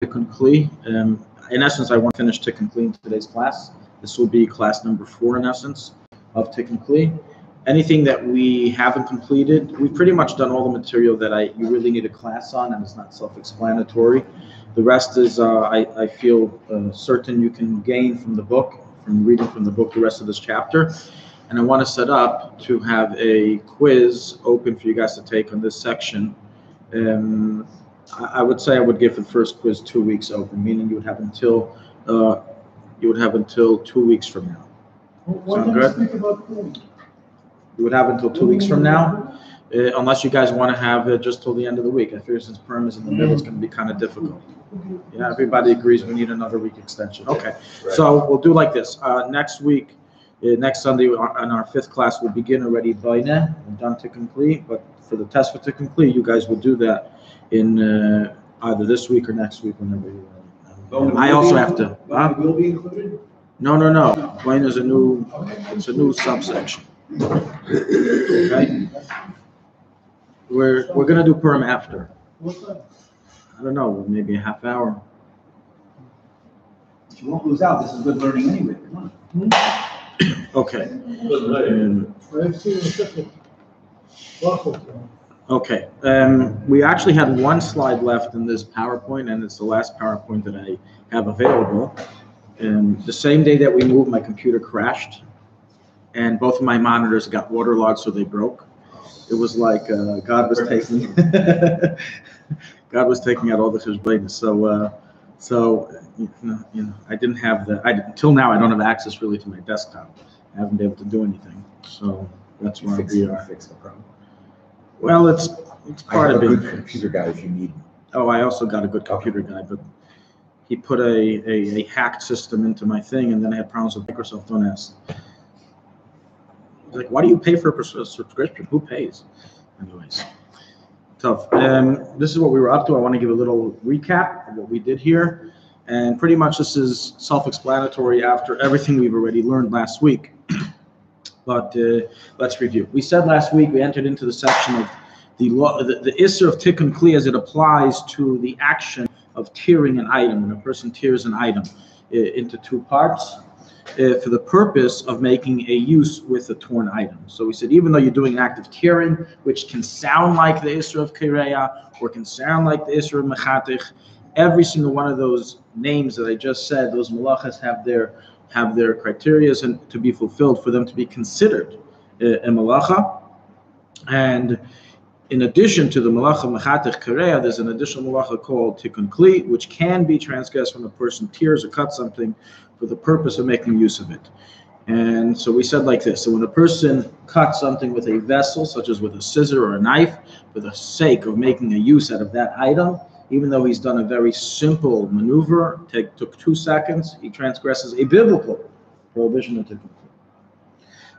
Tikkun Kli. In essence, I want to finish Tikkun Kli in today's class. This will be class number 4 in essence of Tikkun Kli. Anything that we haven't completed, we've pretty much done all the material that you really need a class on, and it's not self-explanatory. The rest is, I feel certain you can gain from the book, from reading from the book, the rest of this chapter. And I want to set up to have a quiz open for you guys to take on this section. I would say I would give the first quiz 2 weeks open, meaning you would have until 2 weeks from now. Sound good? You would have until 2 weeks from now, unless you guys want to have it just till the end of the week. I figure since Purim is in the middle, it's going to be kind of difficult. Yeah, everybody agrees we need another week extension. Okay, so we'll do like this. Next week, next Sunday, on our 5th class, we'll begin already Baineh. We're done to complete, but for the test for to complete, you guys will do that in either this week or next week, whenever you want. I also have to. Will be included? No. Baineh is it's a new subsection. Okay. We're gonna do Purim after. What's that? I don't know, maybe a half hour. But you won't lose out. This is good learning anyway. Come on. Okay. Okay. We actually had one slide left in this PowerPoint, and it's the last PowerPoint that I have available. The same day that we moved, my computer crashed, and both of my monitors got waterlogged, so they broke. It was like God was taking God was taking out all the cheshbonos. So I didn't have until now. I don't have access really to my desktop. I haven't been able to do anything. So that's where we are. Fix the problem. Well, it's part of a being good computer guy if you need. Oh, I also got a good computer guy, but he put a hacked system into my thing, and then I had problems with Microsoft. Don't ask. He's like, why do you pay for a subscription? Who pays? Anyways, tough. This is what we were up to. I want to give a little recap of what we did here. And pretty much this is self-explanatory after everything we've already learned last week. But let's review. We said last week we entered into the section of the Isser of Tikkun Kli as it applies to the action of tearing an item. When a person tears an item into 2 parts, for the purpose of making a use with a torn item. So we said, even though you're doing an act of tearing, which can sound like the Isser of Kireya, or can sound like the Isser of Mechatich, every single one of those names that I just said, those malachas have their criteria and to be fulfilled for them to be considered a malacha. And in addition to the malacha Mechatich Kireya, there's an additional malacha called Tikkun Kli, which can be transgressed when a person tears or cuts something for the purpose of making use of it. And so we said like this: so when a person cuts something with a vessel, such as with a scissor or a knife, for the sake of making a use out of that item, even though he's done a very simple maneuver, took 2 seconds, he transgresses a biblical prohibition of Tikkun Kli.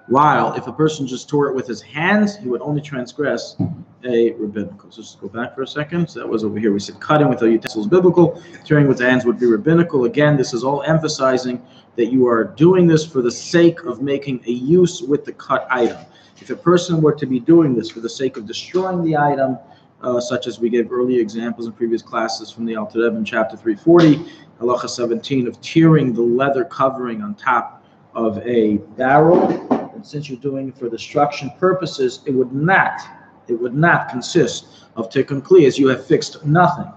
While if a person just tore it with his hands, he would only transgress a rabbinical. So just go back for a second. So that was over here. We said cutting with a utensil is biblical, tearing with the hands would be rabbinical. Again, this is all emphasizing that you are doing this for the sake of making a use with the cut item. If a person were to be doing this for the sake of destroying the item, such as we gave earlier examples in previous classes from the Alter Rebbe in chapter 340, halacha 17, of tearing the leather covering on top of a barrel, and since you're doing it for destruction purposes, it would not consist of Tikkun Kli, as you have fixed nothing.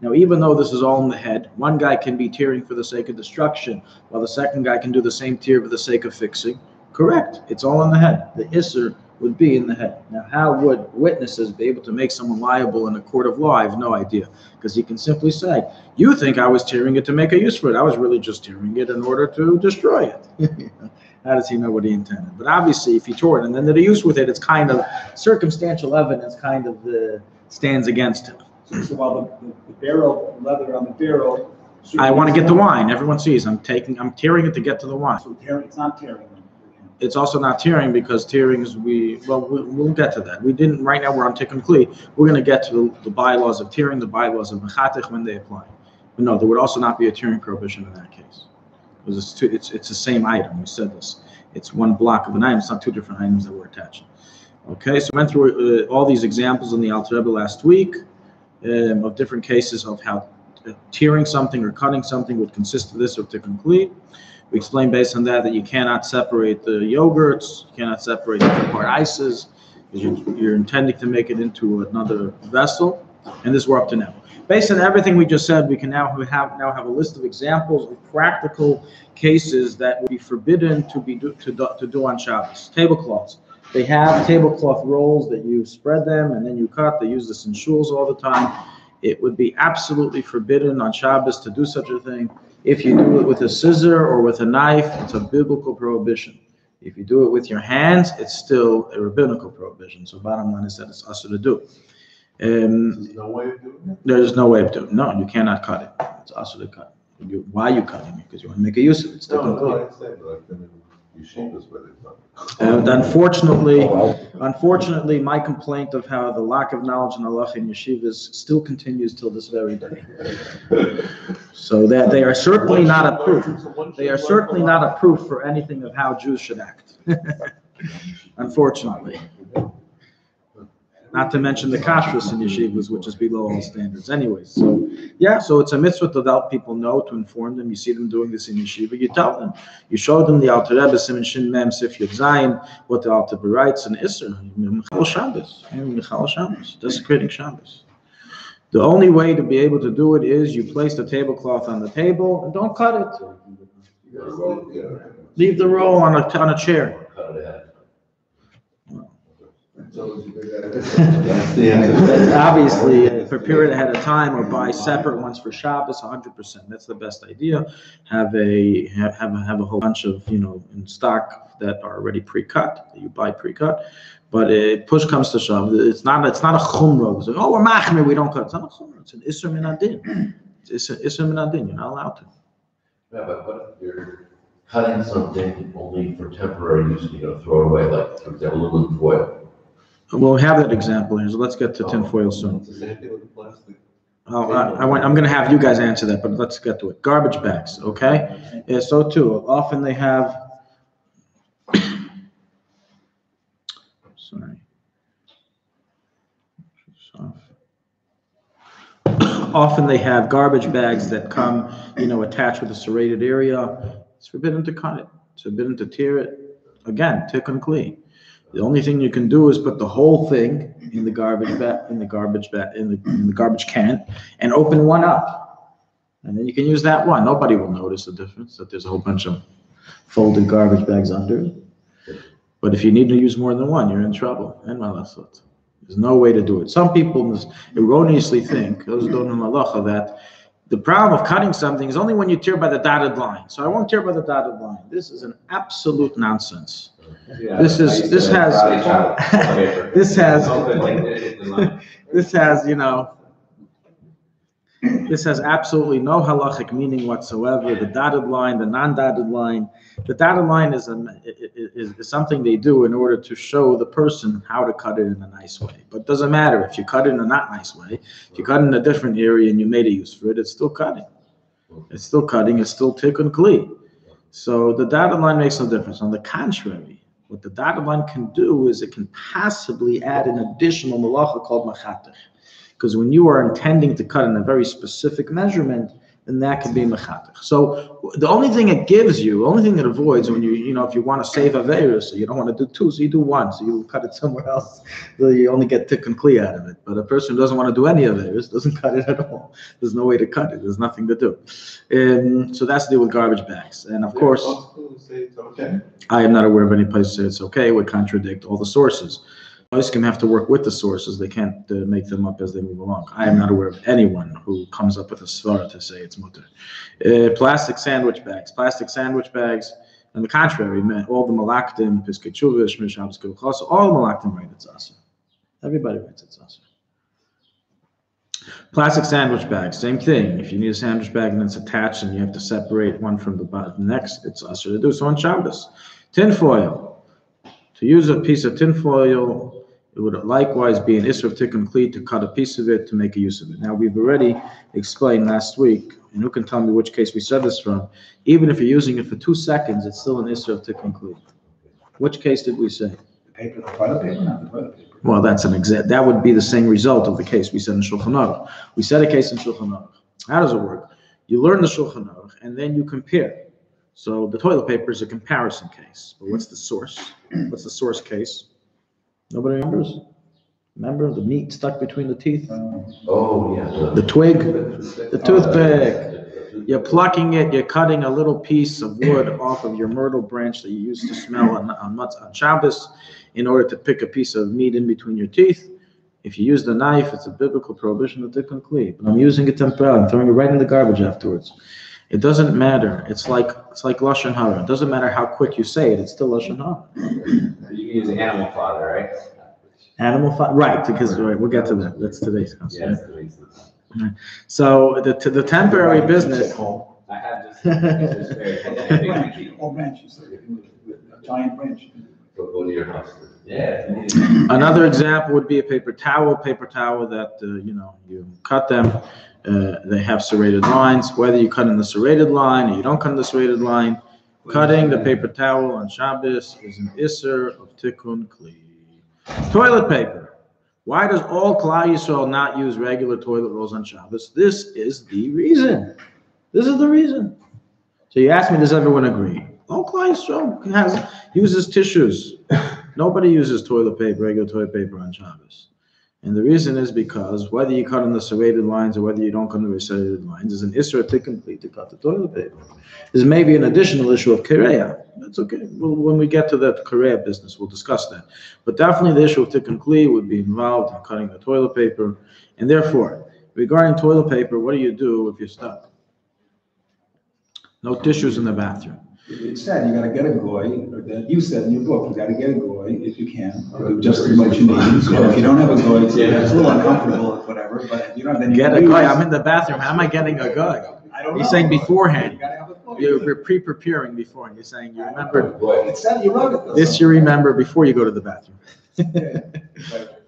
Now, even though this is all in the head, one guy can be tearing for the sake of destruction, while the second guy can do the same tear for the sake of fixing. Correct. It's all in the head. The Isser would be in the head. Now, how would witnesses be able to make someone liable in a court of law? I have no idea, because he can simply say, you think I was tearing it to make a use for it. I was really just tearing it in order to destroy it. How does he know what he intended? But obviously, if he tore it and then did a use with it, it's kind of circumstantial evidence kind of stands against him. So while the barrel, leather on the barrel. I want to get the wine. Everyone sees I'm tearing it to get to the wine. So it's not tearing. It's also not tearing, because tearing is we'll get to that. We didn't, right now we're on Tikkun Kli. We're going to get to the bylaws of tearing, the bylaws of Mechatich when they apply. But no, there would also not be a tearing prohibition in that case, because it's the same item. We said this. It's one block of an item. It's not 2 different items that were attached. Okay, so we went through all these examples in the Alter Rebbe last week of different cases of how tearing something or cutting something would consist of this or to complete. We explained based on that you cannot separate the yogurts, you cannot separate the apart ices, because you're intending to make it into another vessel, and this we're up to now. Based on everything we just said, we can now have a list of examples of practical cases that would be forbidden to do on Shabbos. Tablecloths. They have tablecloth rolls that you spread them and then you cut. They use this in shuls all the time. It would be absolutely forbidden on Shabbos to do such a thing. If you do it with a scissor or with a knife, it's a biblical prohibition. If you do it with your hands, it's still a rabbinical prohibition. So bottom line is that it's also to do. There's no way of doing it? There's no way of doing it. No, you cannot cut it. It's also to cut. Why are you cutting it? Because you want to make a use of it. No, I understand, but I've been in yeshivas where they've done it. And unfortunately, my complaint of how the lack of knowledge in halacha in yeshivas still continues till this very day. So that they are certainly not a proof. They are certainly not a proof for anything of how Jews should act. Unfortunately. Not to mention the kashrus in yeshivas, which is below all standards. Anyways, so it's a mitzvah to let people know, to inform them. You see them doing this in yeshiva, you tell them. You show them the Alter Rebbe, Siman Shin Mem, Sif Yud Zayin, what the Alter Rebbe writes in Isser, Michal Shabbos, desecrating Shabbos. The only way to be able to do it is you place the tablecloth on the table and don't cut it. Leave the roll on a chair. Obviously, prepare it ahead of time or buy separate ones for Shabbos. 100%. That's the best idea. Have a whole bunch of in stock that are already pre-cut. That you buy pre-cut. But push comes to shove. It's not a chumrah. It's like, we're machmir, we don't cut. It's not a chumrah. It's an isser min adin. It's an isser min adin. You're not allowed to. Yeah, but what if you're cutting something only for temporary use? Throw it away, like for example, aluminum foil. We'll have that example here, so let's get to tinfoil soon. It's the same thing with plastic. I'm going to have you guys answer that, but let's get to it. Garbage bags, okay? Yeah, so too. Often they have. Sorry. Often they have garbage bags that come, attached with a serrated area. It's forbidden to cut it. It's forbidden to tear it. Again, technically. The only thing you can do is put the whole thing in the garbage can, and open one up, and then you can use that one. Nobody will notice the difference that there's a whole bunch of folded garbage bags under it. But if you need to use more than one, you're in trouble. And there's no way to do it. Some people erroneously think, those who don't know halacha, that the problem of cutting something is only when you tear by the dotted line. So I won't tear by the dotted line. This is an absolute nonsense. Yeah, This has absolutely no halachic meaning whatsoever. The dotted line, the non-dotted line. The dotted line is something they do in order to show the person how to cut it in a nice way. But it doesn't matter if you cut it in a not nice way. If you cut it in a different area and you made a use for it, it's still cutting. It's still cutting. It's still tikkun kli. So the dotted line makes no difference. On the contrary, what the dotted line can do is it can possibly add an additional malacha called machatech. Because when you are intending to cut in a very specific measurement, then that can be machatech. So the only thing it gives you, the only thing it avoids when if you want to save aveirus, so you don't want to do two, so you do one, so you cut it somewhere else, so you only get tikkun kli out of it. But a person who doesn't want to do any aveirus doesn't cut it at all. There's no way to cut it. There's nothing to do. So that's to do with garbage bags. And of course, Say it's okay. I am not aware of any place that says it's okay. It would contradict all the sources. Poskim have to work with the sources. They can't make them up as they move along. I am not aware of anyone who comes up with a svara to say it's mutter. Plastic sandwich bags. Plastic sandwich bags, on the contrary, all the malaktim, piskei tshuva, shmir shabbos kilchos, all the malaktim write it's asa. Everybody writes it's asa. Plastic sandwich bags, same thing. If you need a sandwich bag and it's attached and you have to separate one from the next, it's asa to do so on Shabbos. Tinfoil. To use a piece of tinfoil, it would likewise be an isser of tikkun kli to cut a piece of it to make a use of it. Now, we've already explained last week, and who can tell me which case we said this from, even if you're using it for 2 seconds, it's still an isser of tikkun kli. Which case did we say? The toilet paper, not the toilet paper. Well, that's an that would be the same result of the case we said in Shulchan Aruch. We said a case in Shulchan Aruch. How does it work? You learn the Shulchan Aruch, and then you compare. So the toilet paper is a comparison case. But what's the source? What's the source case? Nobody remembers? Remember the meat stuck between the teeth? Oh, yeah. The twig, the toothpick. You're plucking it, you're cutting a little piece of wood off of your myrtle branch that you used to smell on Shabbos in order to pick a piece of meat in between your teeth. If you use the knife, it's a biblical prohibition of tikkun kli. But I'm using it temporarily. I'm throwing it right in the garbage afterwards. It doesn't matter. It's like lashon hara. It doesn't matter how quick you say it. It's still lashon hara. You can use animal fodder, right? Animal fodder, right? Because we'll get to that. That's today's concept. Yes, today's. So the temporary business. I have just very Or branches, a giant branch. Go to your house. Yeah. Another example would be a paper towel that you cut them. They have serrated lines. Whether you cut in the serrated line or you don't cut in the serrated line, cutting the paper towel on Shabbos is an isser of tikkun kli. Toilet paper. Why does all Klal Yisrael not use regular toilet rolls on Shabbos? This is the reason. This is the reason. So you ask me, does everyone agree? All Klal Yisrael uses tissues. Nobody uses regular toilet paper on Shabbos. And the reason is because whether you cut on the serrated lines or whether you don't cut on the serrated lines is an isra tikkun kli to cut the toilet paper. There's maybe an additional issue of kireya. That's okay. When we get to that kireya business, we'll discuss that. But definitely the issue of tikkun kli would be involved in cutting the toilet paper. And therefore, regarding toilet paper, what do you do if you're stuck? No tissues in the bathroom. It said you gotta get a goy, or that you said in your book, you gotta get a goy if you can, or just as much you need. So if you don't have a goy, it's a little uncomfortable or whatever, but if you don't, then you Get a can guy. use- I'm in the bathroom. How am I getting a guy? I don't know. He's saying beforehand. You gotta have a goy. You're pre-preparing beforehand. You're saying you remember. It said you wrote it though. This you remember before you go to the bathroom.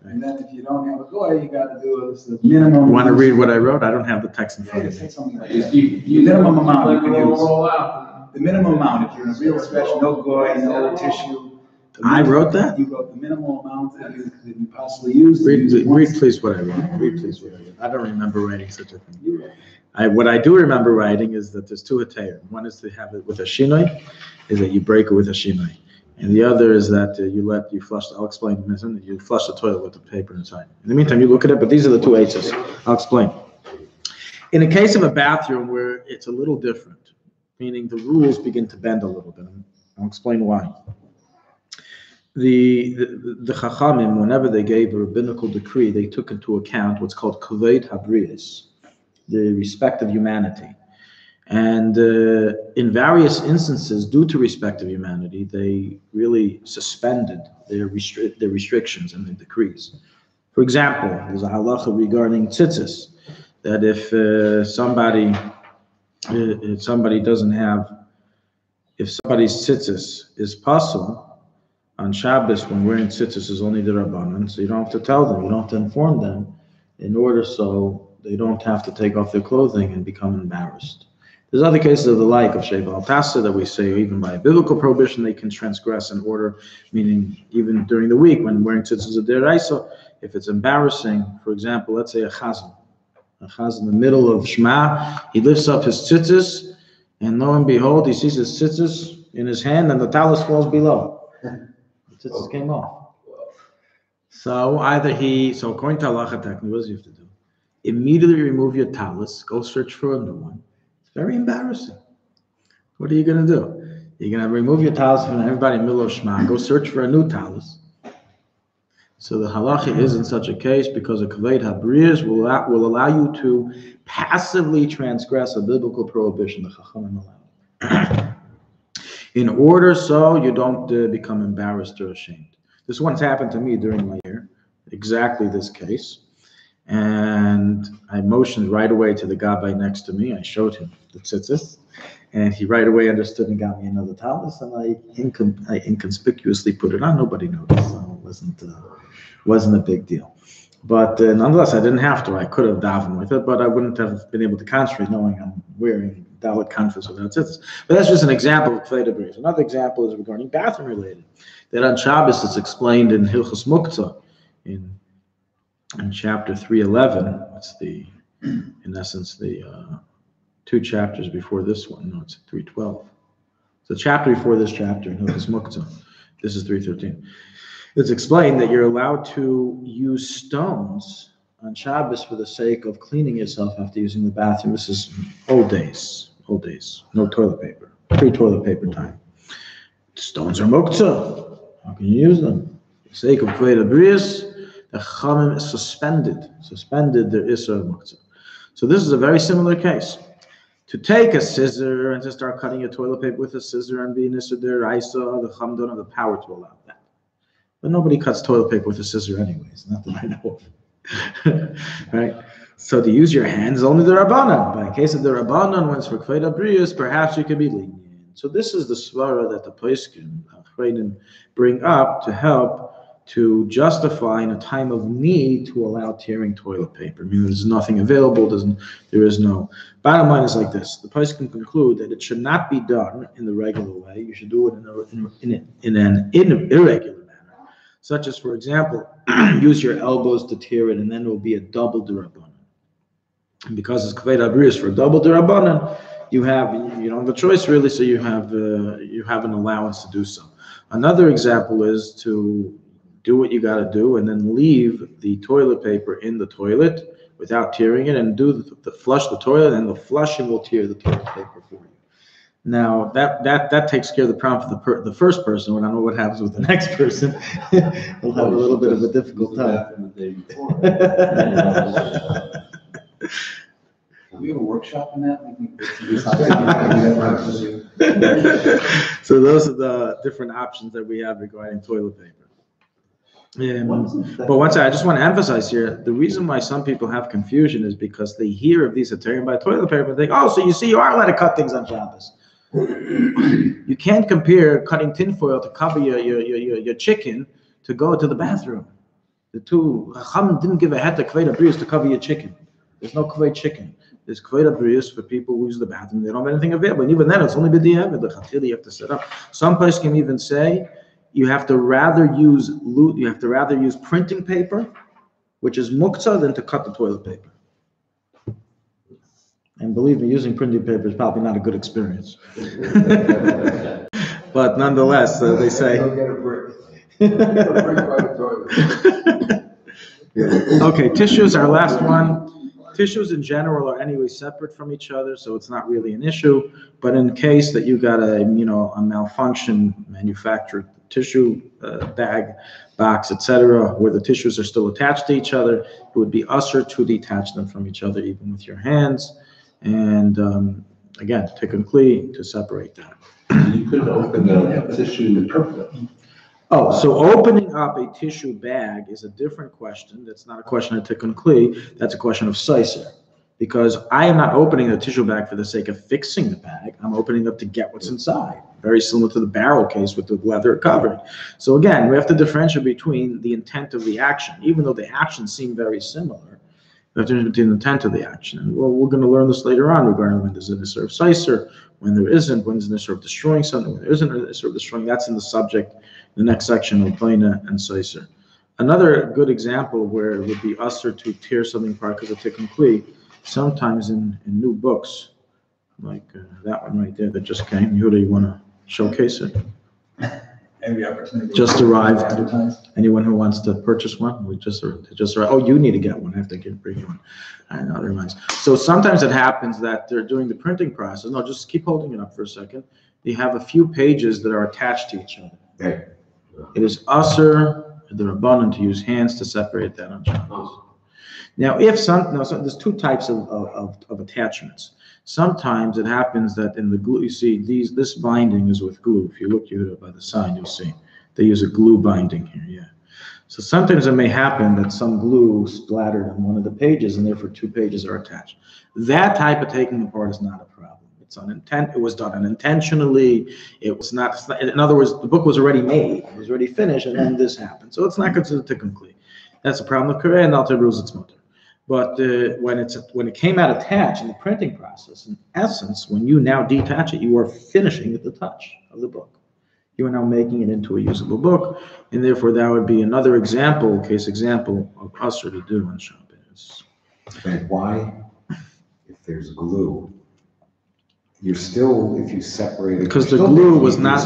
And then if you don't have a goy, you gotta do the minimum. You want to read what I wrote? I don't have the text in front Yeah, of say me. something like that. The minimum amount you can use. roll out. The minimum amount, if you're in a real stretch, no goy, no tissue. I wrote that? You wrote the minimum amount that you possibly use. Read please what I wrote. Read please what I wrote. I don't remember writing such a thing. What I do remember writing is that there's two hatayr. One is to have it with a shinoi, is that you break it with a shinoi. And the other is that you flush, I'll explain in a minute, you flush the toilet with the paper inside. In the meantime, you look at it, but these are the two H's. I'll explain. In the case of a bathroom where it's a little different, meaning the rules begin to bend a little bit. I'll explain why. The Chachamim, whenever they gave a rabbinical decree, they took into account what's called kavod habriyos, the respect of humanity. And in various instances, due to respect of humanity, they really suspended their restrictions and the decrees. For example, there's a halacha regarding tzitzis, that if somebody's tzitzis is pasul on Shabbos when wearing tzitzis is only the Rabbanan, so you don't have to tell them, you don't have to inform them, in order so they don't have to take off their clothing and become embarrassed. There's other cases of the like of Sheva al-Tasa that we say even by a biblical prohibition they can transgress an order, meaning even during the week when wearing tzitzis is a deraisa, if it's embarrassing, for example, let's say a chazan in the middle of Shema, he lifts up his tzitzis, and lo and behold, he sees his tzitzis in his hand, and the talus falls below. The tzitzis came off. So so according to halacha technically, what does he have to do? Immediately remove your talus, go search for a new one. It's very embarrassing. What are you going to do? You're going to remove your talus from everybody in the middle of Shema, go search for a new talus. So the halacha is in such a case because a kavod habriyos will allow you to passively transgress a biblical prohibition the Chachamim allow. In order so you don't become embarrassed or ashamed. This once happened to me during my year, exactly this case. And I motioned right away to the gabbai next to me. I showed him the tzitzis, and he right away understood and got me another talus, and I inconspicuously put it on. Nobody noticed, so it wasn't a big deal. But nonetheless, I didn't have to. I could have davened with it, but I wouldn't have been able to concentrate knowing I'm wearing dalit conference without tzitzis. But that's just an example of kavod habriyos. Another example is regarding bathroom related. That on Shabbos it's explained in Hilchos Muktzah in chapter 311. It's the in essence, the 2 chapters before this one. No, it's 3:12. The chapter before this chapter in Hilchos Muktzah. This is 3:13. It's explained that you're allowed to use stones on Shabbos for the sake of cleaning yourself after using the bathroom. This is old days. No toilet paper. Pre-toilet paper time. Stones are muktzah. How can you use them? For the sake of kvei brius, the chamim is suspended the isra of muktzah. So this is a very similar case. To take a scissor and to start cutting your toilet paper with a scissor and be nisur deraisa, the chum don't have the power to allow that. But nobody cuts toilet paper with a scissor anyways, not that I know of. Right? So to use your hands is only the Rabbanan. But in case of the Rabbanan, when it's for kvei brius, perhaps you can be lenient. So this is the svara that the poskim bring up to help to justify in a time of need to allow tearing toilet paper. I mean, there's nothing available, there is no. Bottom line is like this. The poskim conclude that it should not be done in the regular way. You should do it in an irregular manner. Such as, for example, use your elbows to tear it, and then it will be a double d'Rabbanan. And because it's kvei brius for a double d'Rabbanan, you don't have a choice really, so you have an allowance to do so. Another example is to do what you got to do and then leave the toilet paper in the toilet without tearing it, and do the flush the toilet, and the flushing will tear the toilet paper for you. Now that takes care of the problem for the first person. When I don't know what happens with the next person, we'll have a little bit of a difficult time. We have a workshop on that. So those are the different options that we have regarding toilet paper. But once I just want to emphasize here, the reason why some people have confusion is because they hear of these tearing by toilet paper and think, oh, so you see, you are allowed to cut things on Shabbos. You can't compare cutting tinfoil to cover your chicken to go to the bathroom. The two, Chacham didn't give a het to kvei brius to cover your chicken. There's no kvei chicken. There's kvei brius for people who use the bathroom. They don't have anything available. And even then, it's only b'diavad. The chatchila you have to set up. Some places can even say you have to rather use printing paper, which is muktzah, than to cut the toilet paper. And believe me, using printing paper is probably not a good experience. But nonetheless, they say. Go get a brick. Get a brick by the toilet. Okay, tissues, our last one. Tissues in general are anyway separate from each other, so it's not really an issue. But in case that you got a malfunction manufactured tissue bag, box, etc., where the tissues are still attached to each other, it would be usher to detach them from each other, even with your hands. And again, technically, to separate that. You could open a tissue. Oh, so opening up a tissue bag is a different question. That's not a question of technically. That's a question of sicer. Because I am not opening the tissue bag for the sake of fixing the bag. I'm opening up to get what's inside. Very similar to the barrel case with the leather covering. So again, we have to differentiate between the intent of the action. Even though the actions seem very similar, we have to differentiate between the intent of the action. And we're going to learn this later on regarding when there's an issur of sicer, when there isn't, when there's an issur of destroying something, when there isn't an issur of destroying. That's in the subject, the next section of Baina and sicer. Another good example where it would be usher to tear something apart because of technically, sometimes in new books, like that one right there that just came. Yehuda, you want to showcase it? Every opportunity. Just arrived. Anyone who wants to purchase one, we just arrived. Oh, you need to get one. I have to bring you one. I know, never mind. So sometimes it happens that they're doing the printing process. No, just keep holding it up for a second. You have a few pages that are attached to each other. Okay. It is usher, the Rabbanan, to use hands to separate that on Shabbos. Now, there's two types of attachments. Sometimes it happens that in the glue, you see this binding is with glue. If you look here by the side, you'll see they use a glue binding here. Yeah. So sometimes it may happen that some glue splattered on one of the pages, and therefore 2 pages are attached. That type of taking apart is not a problem. It's unintentional. It was done unintentionally. It was not. In other words, the book was already made. It was already finished, and then this happened. So it's not considered technically. That's a problem of Korea, and Alter rules its motor. But when it came out attached in the printing process, in essence, when you now detach it, you are finishing the touch of the book. You are now making it into a usable book, and therefore that would be another example of usher to do on Shabbos. Okay, why there's glue, you're still, if you separate it. Because the you're still glue making was it not,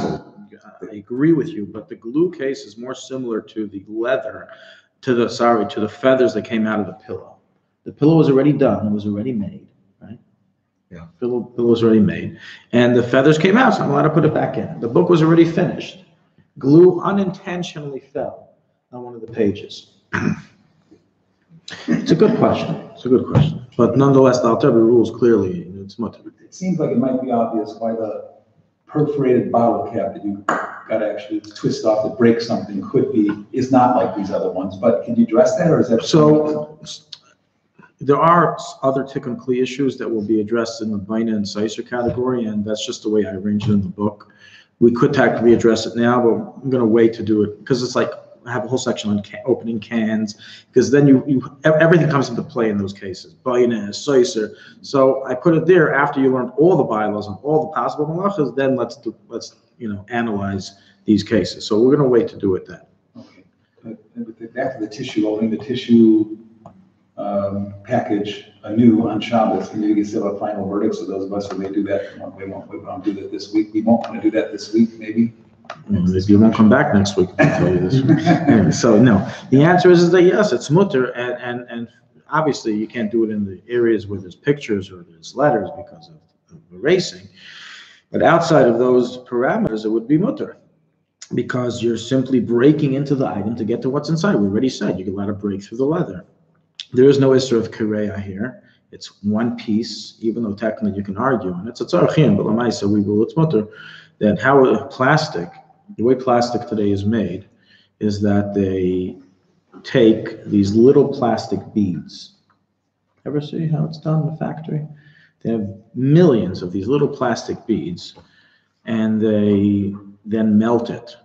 useful. I agree with you, but the glue case is more similar to the leather, to the feathers that came out of the pillow. The pillow was already done, it was already made, right? Yeah. Pillow was already made, and the feathers came out, so I'm allowed to put it back in. The book was already finished. Glue unintentionally fell on one of the pages. It's a good question. It's a good question. But nonetheless, the Alter Rebbe rules clearly, it's mutter. It seems like it might be obvious why the perforated bottle cap that you got to actually twist off to break something is not like these other ones, but can you address that, or is that? So, there are other tikkun kli issues that will be addressed in the Baina and Seiser category, and that's just the way I arranged it in the book. We could technically address it now, but I'm going to wait to do it, because it's like, I have a whole section on opening cans, because then everything comes into play in those cases. Baina, Seiser. So I put it there after you learned all the bylaws and all the possible malachas, then let's analyze these cases. So we're going to wait to do it then. Okay. Back to the tissue, opening the tissue package anew on Shabbos, and maybe give a final verdict. So those of us who may do that, we won't do that this week. We won't want to do that this week, maybe. Maybe you won't come back next week. I'll tell you this. Anyway, so no, the answer is that yes, it's mutter, and obviously you can't do it in the areas where there's pictures or there's letters because of erasing. But outside of those parameters, it would be mutter, because you're simply breaking into the item to get to what's inside. We already said you can let it break through the leather. There is no issue of kireya here. It's one piece, even though technically you can argue, and it's a tzarchin, but l'maisa we rule it's mutter. That the way plastic today is made, is that they take these little plastic beads. Ever see how it's done in the factory? They have millions of these little plastic beads, and they then melt it.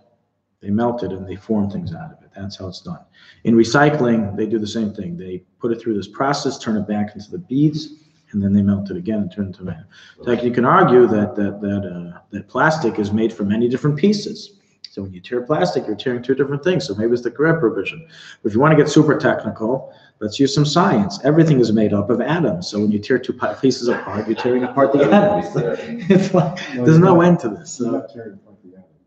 They melt it and they form things out of it. That's how it's done. In recycling, they do the same thing. They put it through this process, turn it back into the beads, and then they melt it again and turn it into metal. So you can argue that plastic is made from many different pieces. So when you tear plastic, you're tearing two different things. So maybe it's the correct provision. But if you want to get super technical, let's use some science. Everything is made up of atoms. So when you tear two pieces apart, you're tearing apart the atoms. It's like, there's no end to this. So,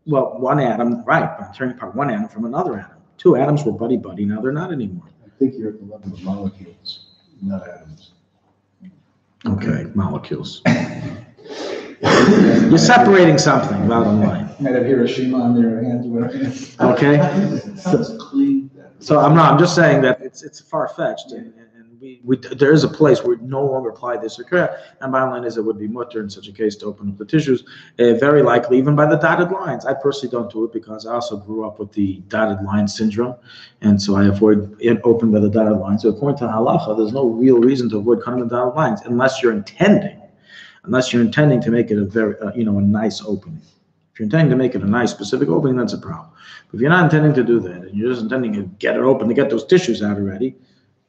well, one atom, right, but I'm tearing apart one atom from another atom. Two atoms were buddy-buddy, now they're not anymore. I think you're at the level of molecules, not atoms. Okay, molecules. You're separating something, bottom line. Might have Hiroshima on their hands, whatever. Okay? So I'm just saying that it's far-fetched, and there is a place where we no longer apply this occur, and bottom line is it would be mutter in such a case to open up the tissues, very likely even by the dotted lines. I personally don't do it because I also grew up with the dotted line syndrome, and so I avoid it open by the dotted lines. So according to halacha, there's no real reason to avoid cutting the dotted lines unless you're intending to make it a very a nice opening. If you're intending to make it a nice specific opening, that's a problem. But if you're not intending to do that, and you're just intending to get it open to get those tissues out already,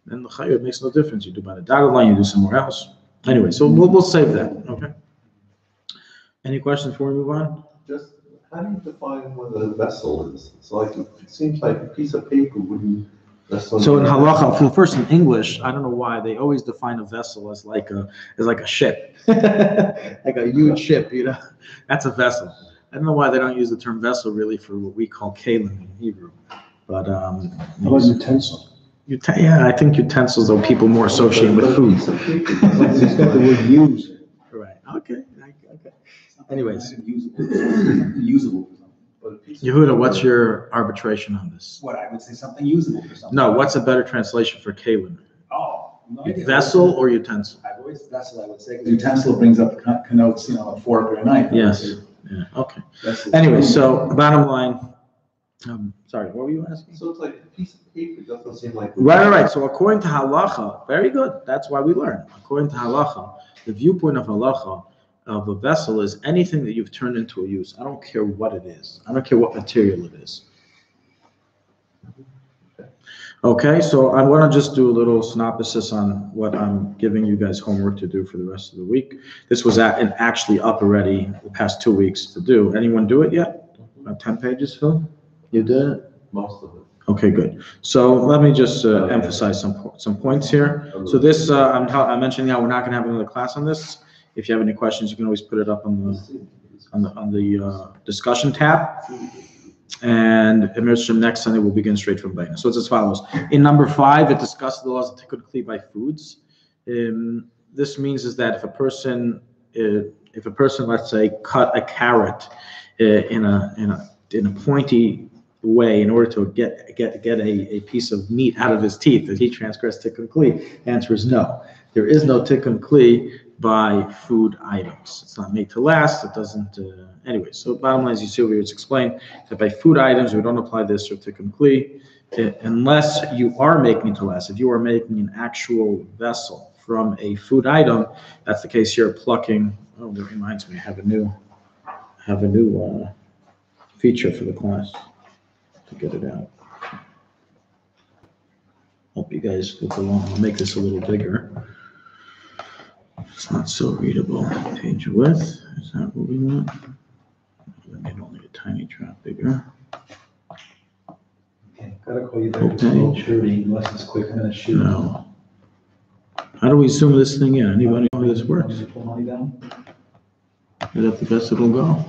then the chayur makes no difference. You do by the dotted line, you do somewhere else. Anyway, so we'll save that. Okay. Any questions before we move on? Just how do you define what a vessel is? So it seems like a piece of paper wouldn't. So in halacha, well, first in English, I don't know why they always define a vessel as like a ship, like a huge ship. That's a vessel. I don't know why they don't use the term vessel really for what we call kalim in Hebrew, but How about utensil? I think utensils are people more associated with food. It's got the word use. Right. Okay. Anyways, Usable for something. Yehuda, what's your arbitration on this? What, I would say something usable for something. No, what's a better translation for kalim? Oh. No idea. Vessel or utensil? I've always vessel, I would say, because utensil connotes, a fork or a knife. Yes. Yeah. Okay. Vessel. Anyway, so bottom line. Sorry, what were you asking? So it's like a piece of paper. It doesn't seem like. Right. So according to halacha, very good. That's why we learn. According to halacha, the viewpoint of halacha of a vessel is anything that you've turned into a use. I don't care what it is. I don't care what material it is. Okay, so I want to just do a little synopsis on what I'm giving you guys homework to do for the rest of the week. This was actually up already the past 2 weeks to do. Anyone do it yet? About 10 pages, Phil? You did it? Most of it. Okay, good. So let me just emphasize some points here. So this, I'm mentioning now, we're not gonna have another class on this. If you have any questions, you can always put it up on the discussion tab. And Emerson next Sunday will begin straight from Baina. So it's as follows. In number 5, it discusses the laws of tikkun kli by foods. This means is that if a person, let's say, cut a carrot in a pointy way in order to get a piece of meat out of his teeth, does he transgress tikkun kli? The answer is no. There is no tikkun kli by food items. It's not made to last. It doesn't. Anyway, so bottom line, as you see over here, it's explained that by food items we don't apply this or tikkun kli unless you are making it to last. If you are making an actual vessel from a food item, that's the case here. Plucking. Oh, that reminds me. I have a new feature for the class to get it out. Hope you guys look along. I'll make this a little bigger. It's not so readable. Page width. Is that what we want? Make it only a tiny drop bigger. Okay, gotta call you back at 12:30 unless it's quick on a shoot. No. How do we zoom this thing in? Anybody know how this works? Pull money down? Is that the best it'll go?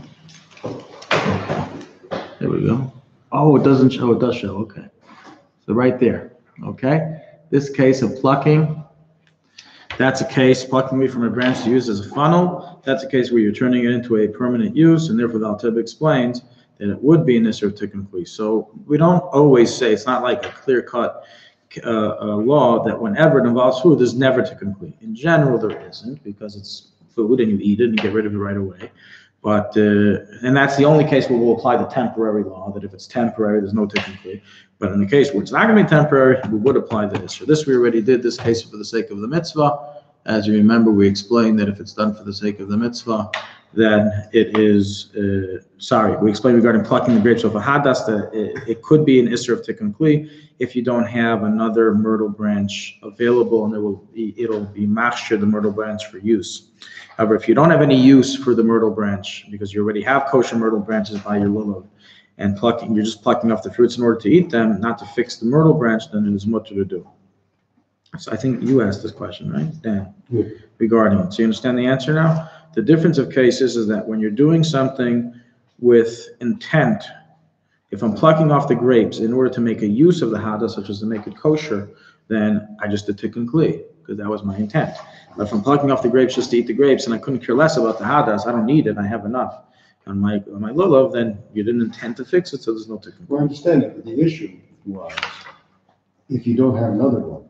Okay. There we go. Oh, it doesn't show. It does show. Okay. So right there. Okay. This case of plucking. That's a case, plucking meat from a branch to use as a funnel. That's a case where you're turning it into a permanent use, and therefore the Alter explains that it would be an issur of tikkun kli. So we don't always say, it's not like a clear-cut law that whenever it involves food, there's never tikkun kli. In general, there isn't, because it's food and you eat it and you get rid of it right away. But, and that's the only case where we'll apply the temporary law, that if it's temporary, there's no tikkun kli. But in the case where it's not going to be temporary, we would apply the issur. This we already did, this case for the sake of the mitzvah. As you remember, we explained that if it's done for the sake of the mitzvah, then it is, we explained regarding plucking the grapes off a hadas, that it could be an issur of tikkun kli if you don't have another myrtle branch available, and it'll be machshir, the myrtle branch, for use. However, if you don't have any use for the myrtle branch, because you already have kosher myrtle branches by your lulav, and you're just plucking off the fruits in order to eat them, not to fix the myrtle branch, then it is mutter to do. So I think you asked this question, right, Dan? Yeah. Regarding it. So you understand the answer now? The difference of cases is that when you're doing something with intent, if I'm plucking off the grapes in order to make a use of the hadas, such as to make it kosher, then I just did tikkun kli, because that was my intent. But if I'm plucking off the grapes just to eat the grapes and I couldn't care less about the hadas, I don't need it, I have enough on my lulav, then you didn't intend to fix it, so there's no tikkun kli. Well, I understand that, but the issue was, if you don't have another one,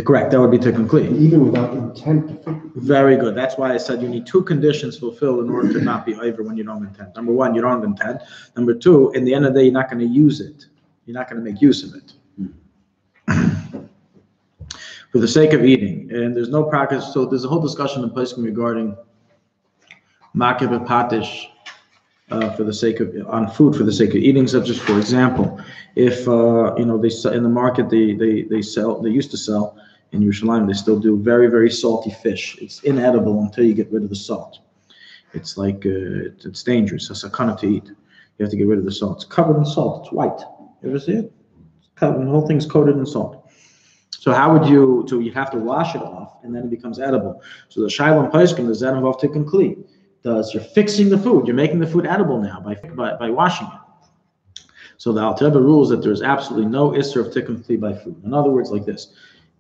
Correct, that would be tikkun kli. even without intent to fix it. Very good. That's why I said you need 2 conditions fulfilled in order to not be over when you don't intend. Number 1, you don't have intent. Number 2, in the end of the day, you're not going to use it. You're not going to make use of it. For the sake of eating. And there's no practice. So there's a whole discussion in Pesachim regarding makib and patish for the sake of, on food for the sake of eating. So just for example, if, they sell in the market, they used to sell in Yerushalayim, they still do very, very salty fish. It's inedible until you get rid of the salt. It's like, it's dangerous. It's a sakana to eat. You have to get rid of the salt. It's covered in salt. It's white. You ever see it? The whole thing's coated in salt. So how would you, so you have to wash it off, and then it becomes edible. So the Shailon Paiskim, does that involve tikkun kli? You're fixing the food. You're making the food edible now by washing it. So the Alter Rebbe rules that there's absolutely no issur of tikkun kli by food. In other words, like this.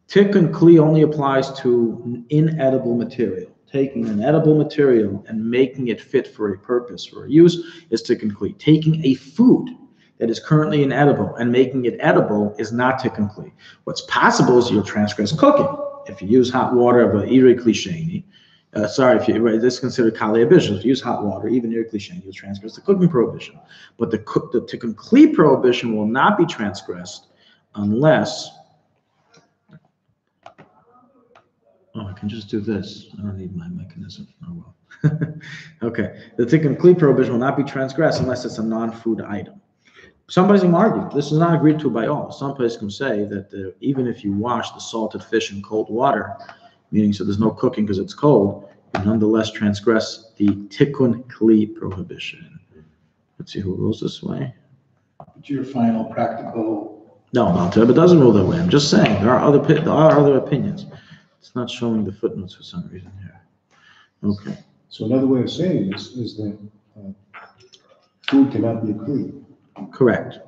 Tikkun kli only applies to inedible material. Taking an edible material and making it fit for a purpose, for a use, is tikkun kli. Taking a food that is currently inedible and making it edible is not tikkun kli. What's possible is you'll transgress cooking. If you use hot water of an iri klisheni, this is considered kali abishon. If you use hot water, even iri klisheni, you'll transgress the cooking prohibition. But the tikkun kli prohibition will not be transgressed unless, I can just do this. I don't need my mechanism. Oh well. Okay. The tikkun kli prohibition will not be transgressed unless it's a non-food item. Some places can argue. This is not agreed to by all. Some places can say that even if you wash the salted fish in cold water, meaning so there's no cooking because it's cold, you nonetheless transgress the tikkun kli prohibition. Let's see who rules this way. But your final practical No, Malta, it doesn't rule that way. I'm just saying there are other opinions. It's not showing the footnotes for some reason here. Okay. So another way of saying this is that food cannot be clean. Correct.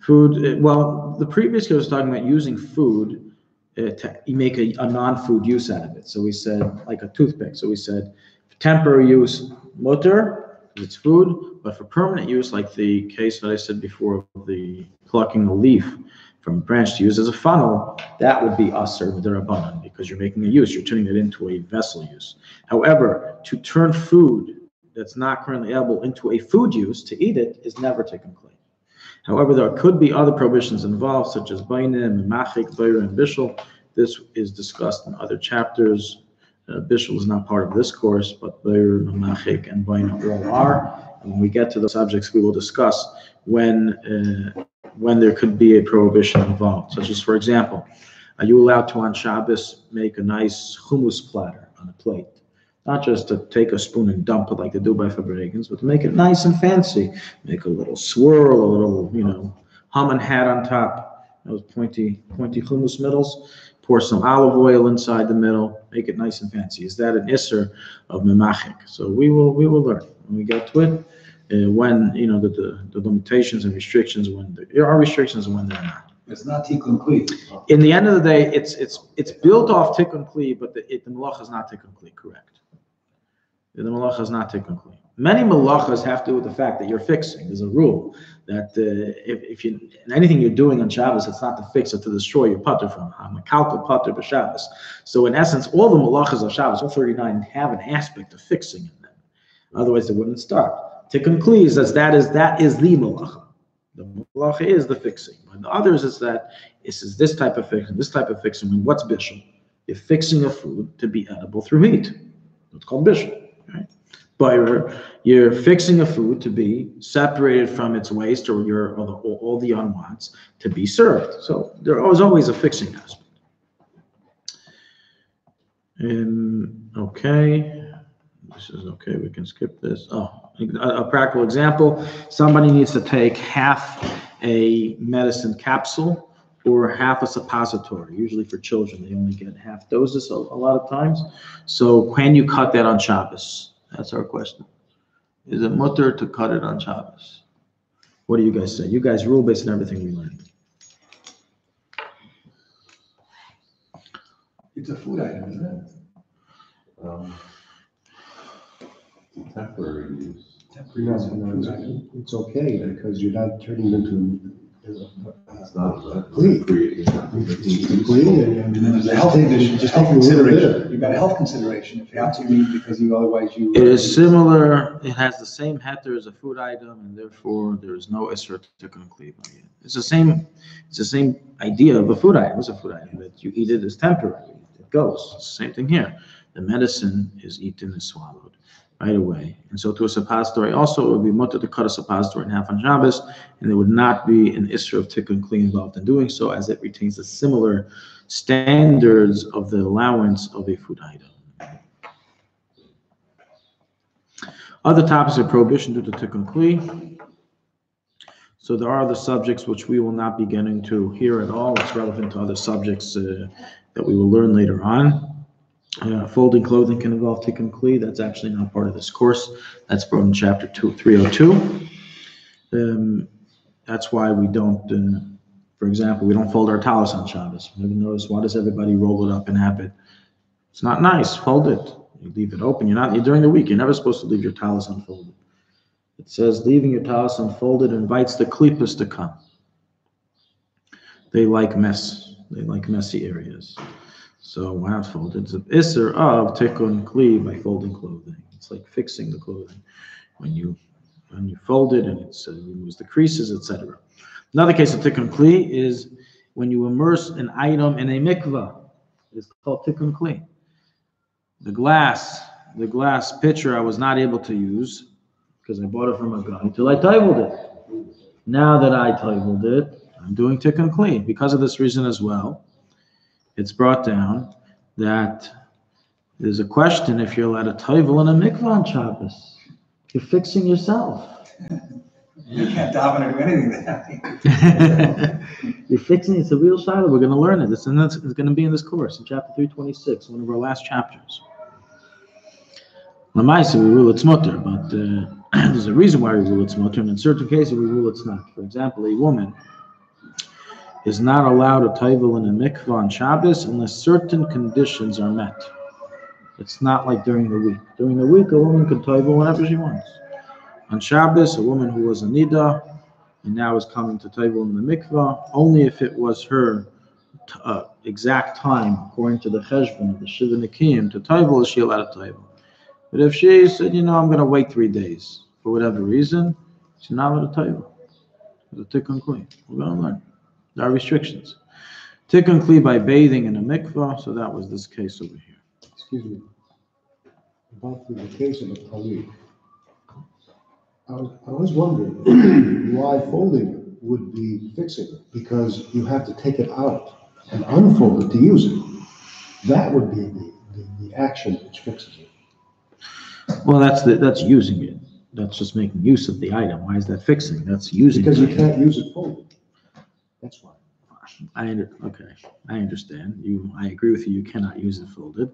Food, well, the previous guy was talking about using food to make a non-food use out of it. So we said, like a toothpick. So we said, for temporary use, mutter, it's food, but for permanent use, like the case that I said before, the plucking a leaf from a branch to use as a funnel, that would be usher d'Rabbanan, because you're making a use, you're turning it into a vessel use. However, to turn food that's not currently edible into a food use, to eat it, is never taken clean. However, there could be other prohibitions involved, such as bainim, machik, bayr, and bishul. This is discussed in other chapters. Bishul is not part of this course, but bayr, machik, and bain all are. And when we get to the subjects, we will discuss when there could be a prohibition involved. Such as, for example, are you allowed to on Shabbos make a nice hummus platter on a plate? Not just to take a spoon and dump it like they do by Fabricans, but to make it nice and fancy. Make a little swirl, a little, hum and hat on top. Those pointy hummus middles. Pour some olive oil inside the middle. Make it nice and fancy. Is that an isser of memachik? So we will learn when we get to it. When the limitations and restrictions, when there are restrictions and when there are not. It's not tikkun kli. In the end of the day, it's built off tikkun kli, but the malacha is not tikkun kli. Correct. The malacha is not tikkun kli. Many malachas have to do with the fact that you're fixing. There's a rule that if you anything you're doing on Shabbos, it's not to fix it, to destroy your pater from Hamakalka pater b'Shabbos. So in essence, all the malachas of Shabbos, all 39, have an aspect of fixing in them. Otherwise, they wouldn't start. Tikkun kli is that is the malacha. The malacha is the fixing. But the others is that this type of fixing. This type of fixing. When what's bishul? You're fixing a food to be edible through heat. It's called bishul. Right? But you're fixing a food to be separated from its waste or all the unwants to be served. So there is always a fixing aspect. Okay, this is okay. We can skip this. Oh, a practical example: somebody needs to take half a medicine capsule or half a suppository. Usually for children, they only get half doses a lot of times. So can you cut that on Shabbos? That's our question. Is it mutter to cut it on Shabbos? What do you guys say? You guys rule based on everything we learned. It's a food item, isn't Temporary use. it? It's okay because you're not turning it into It's not clean. creating. It's clean And then there's a health condition, just health consideration. You've got a health consideration if you have to eat because otherwise you. It is similar. It has the same heter as a food item, and therefore there is no isra to conclude. It's the same. It's the same idea of a food item. It's a food item that you eat it as temporary. It goes. It's the same thing here. The medicine is eaten and swallowed right away. And so to a suppository also, it would be mutter to cut a suppository in half on Shabbos, and there would not be an isra of tikkun kli involved in doing so, as it retains the similar standards of the allowance of a food item. Other topics of prohibition due to tikkun kli. So there are other subjects which we will not be getting to here at all. It's relevant to other subjects that we will learn later on. Folding clothing can involve tikkun kli. That's actually not part of this course. That's brought in chapter 302. That's why we don't, for example, we don't fold our talis on Shabbos. Never notice, why does everybody roll it up and have it? It's not nice. Fold it. You leave it open. You're during the week, you're never supposed to leave your talis unfolded. It says leaving your talis unfolded invites the klipas to come. They like mess. They like messy areas. So why not fold it? It's an isser of tikkun kli by folding clothing. It's like fixing the clothing. When you fold it and it removes the creases, etc. Another case of tikkun kli is when you immerse an item in a mikvah. It's called tikkun kli. The glass pitcher I was not able to use because I bought it from a guy until I titled it. Now that I titled it, I'm doing tikkun kli. Because of this reason as well, it's brought down that there's a question if you're allowed to toivel in a mikvah on Shabbos. You're fixing yourself. You can't daven or do anything then. You're fixing it's a real shadow. We're going to learn it. It's going to be in this course in chapter 326, one of our last chapters. Lamaisa, we rule it's mutter, but there's a reason why we rule it's mutter, and in certain cases we rule it's not. For example, a woman is not allowed to taivel in a mikvah on Shabbos unless certain conditions are met. It's not like during the week. During the week, a woman can taivel whenever she wants. On Shabbos, a woman who was a nida and now is coming to taivel in the mikvah, only if it was her exact time, according to the cheshbon of the Shiva Nikim, to taivel is she allowed to taivel. But if she said, I'm going to wait 3 days for whatever reason, she's not allowed to taivel. There's a tikkun kli. We're going to learn. There are restrictions. Tikkun kli by bathing in a mikvah, so that was this case over here. Excuse me. About the case of a talit. I was wondering why folding it would be fixing it, because you have to take it out and unfold it to use it. That would be the action which fixes it. Well, that's using it. That's just making use of the item. Why is that fixing? That's using Because it. you can't use it folded. That's why. I understand. I agree with you. You cannot use it folded.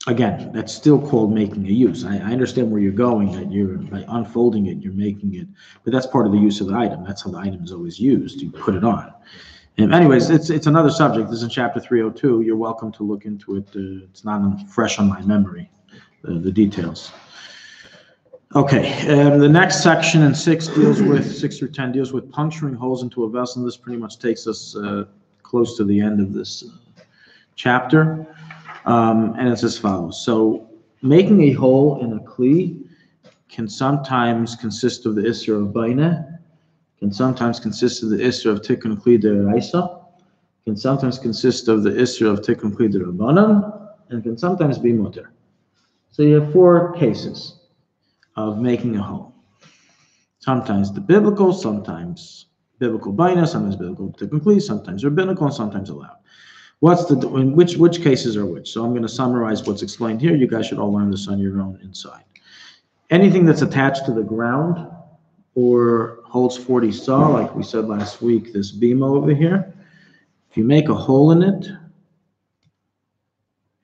Again, that's still called making a use. I understand where you're going, that by unfolding it, you're making it, but that's part of the use of the item. That's how the item is always used. You put it on. Anyways, it's another subject. This is in chapter 302. You're welcome to look into it. It's not fresh on my memory, the details. Okay, the next section in 6 through 10 deals with puncturing holes into a vessel. This pretty much takes us close to the end of this chapter. And it's as follows. So making a hole in a kli can sometimes consist of the isra of baina, can sometimes consist of the isra of tikkun kli deraisa, can sometimes consist of the isra of tikkun kli derabanan, and can sometimes be mutter. So you have 4 cases of making a hole. Sometimes the biblical, sometimes biblical baina, sometimes biblical tikkun kli, sometimes rabbinical, and sometimes allowed. Which cases are which? So I'm going to summarize what's explained here. You guys should all learn this on your own inside. Anything that's attached to the ground or holds 40 saw, like we said last week, this bima over here, if you make a hole in it,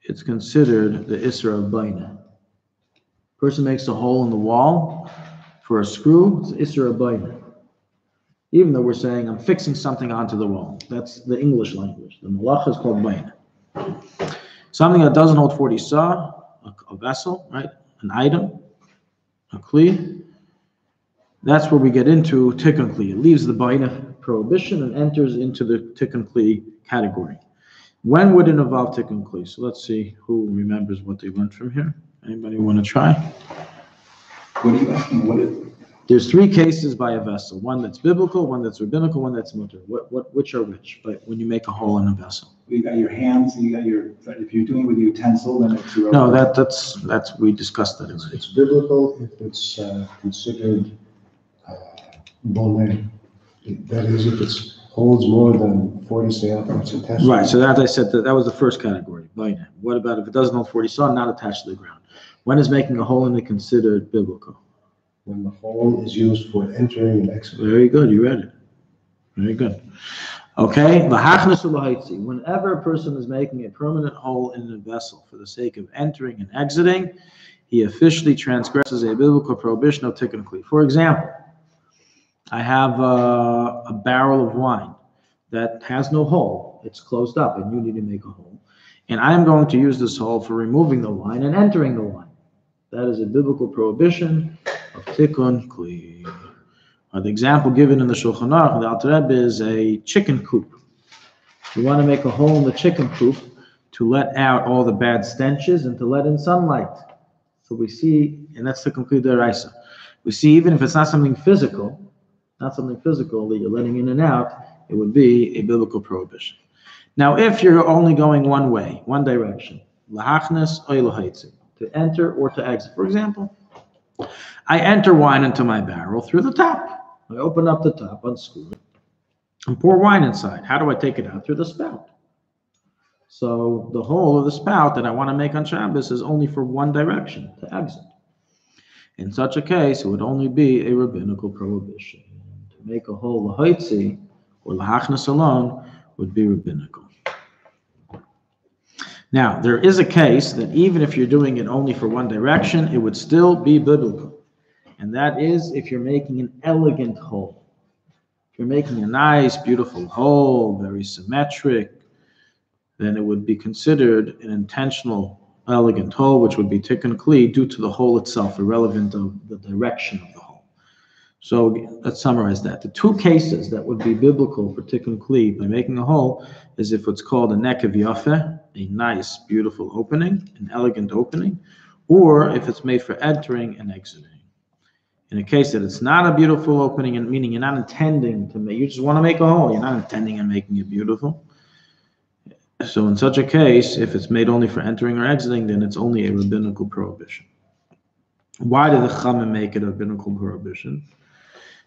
it's considered the isra of baina. Person makes a hole in the wall for a screw, it's isra of baina. Even though we're saying I'm fixing something onto the wall. That's the English language. The malacha is called baina. Something that doesn't hold 40 saw, a vessel, right? An item, a kli. That's where we get into tikkun kli. It leaves the baina prohibition and enters into the tikkun kli category. When would it involve tikkun kli? So let's see who remembers what they learned from here. Anybody want to try? What are you asking? There's 3 cases by a vessel. One that's biblical, one that's rabbinical, one that's mutter. Which are which? But when you make a hole in a vessel. You got your hands, if you're doing it with a utensil, then it's your... No, that's we discussed that already. It's biblical if it's considered boneh. That is, if it holds more than 40 saw, it's attached. Right, so that I said that was the first category, baina. What about if it doesn't hold 40 saw, not attached to the ground? When is making a hole in it considered biblical? When the hole is used for entering and exiting. Very good, you read it. Very good. Okay, whenever a person is making a permanent hole in a vessel for the sake of entering and exiting, he officially transgresses a biblical prohibition of tikkun kli. For example, I have a barrel of wine that has no hole. It's closed up and you need to make a hole. And I'm going to use this hole for removing the wine and entering the wine. That is a biblical prohibition of tikkun kli. The example given in the Shulchan Aruch, the Alter Rebbe, is a chicken coop. You want to make a hole in the chicken coop to let out all the bad stenches and to let in sunlight. So we see, and that's tikkun kli deraisa. We see even if it's not something physical that you're letting in and out, it would be a biblical prohibition. Now, if you're only going one way, one direction, lahachnes oy lahaitzi, to enter or to exit. For example, I enter wine into my barrel through the top. I open up the top, unscrew it, and pour wine inside. How do I take it out? Through the spout. So the hole of the spout that I want to make on Shabbos is only for one direction, to exit. In such a case, it would only be a rabbinical prohibition. To make a hole lahaitzi or lahachnas alone would be rabbinical. Now, there is a case that even if you're doing it only for one direction, it would still be biblical. And that is if you're making an elegant hole. If you're making a nice, beautiful hole, very symmetric, then it would be considered an intentional, elegant hole, which would be tikkun kli due to the hole itself, irrelevant of the direction of the hole. So let's summarize that. The two cases that would be biblical for tikkun kli by making a hole is if it's called a nekev yafeh, a nice, beautiful opening, an elegant opening, or if it's made for entering and exiting. In a case that it's not a beautiful opening, and meaning you're not intending to make, you just want to make a hole, you're not intending on making it beautiful. So in such a case, if it's made only for entering or exiting, then it's only a rabbinical prohibition. Why did the Chachamim make it a rabbinical prohibition?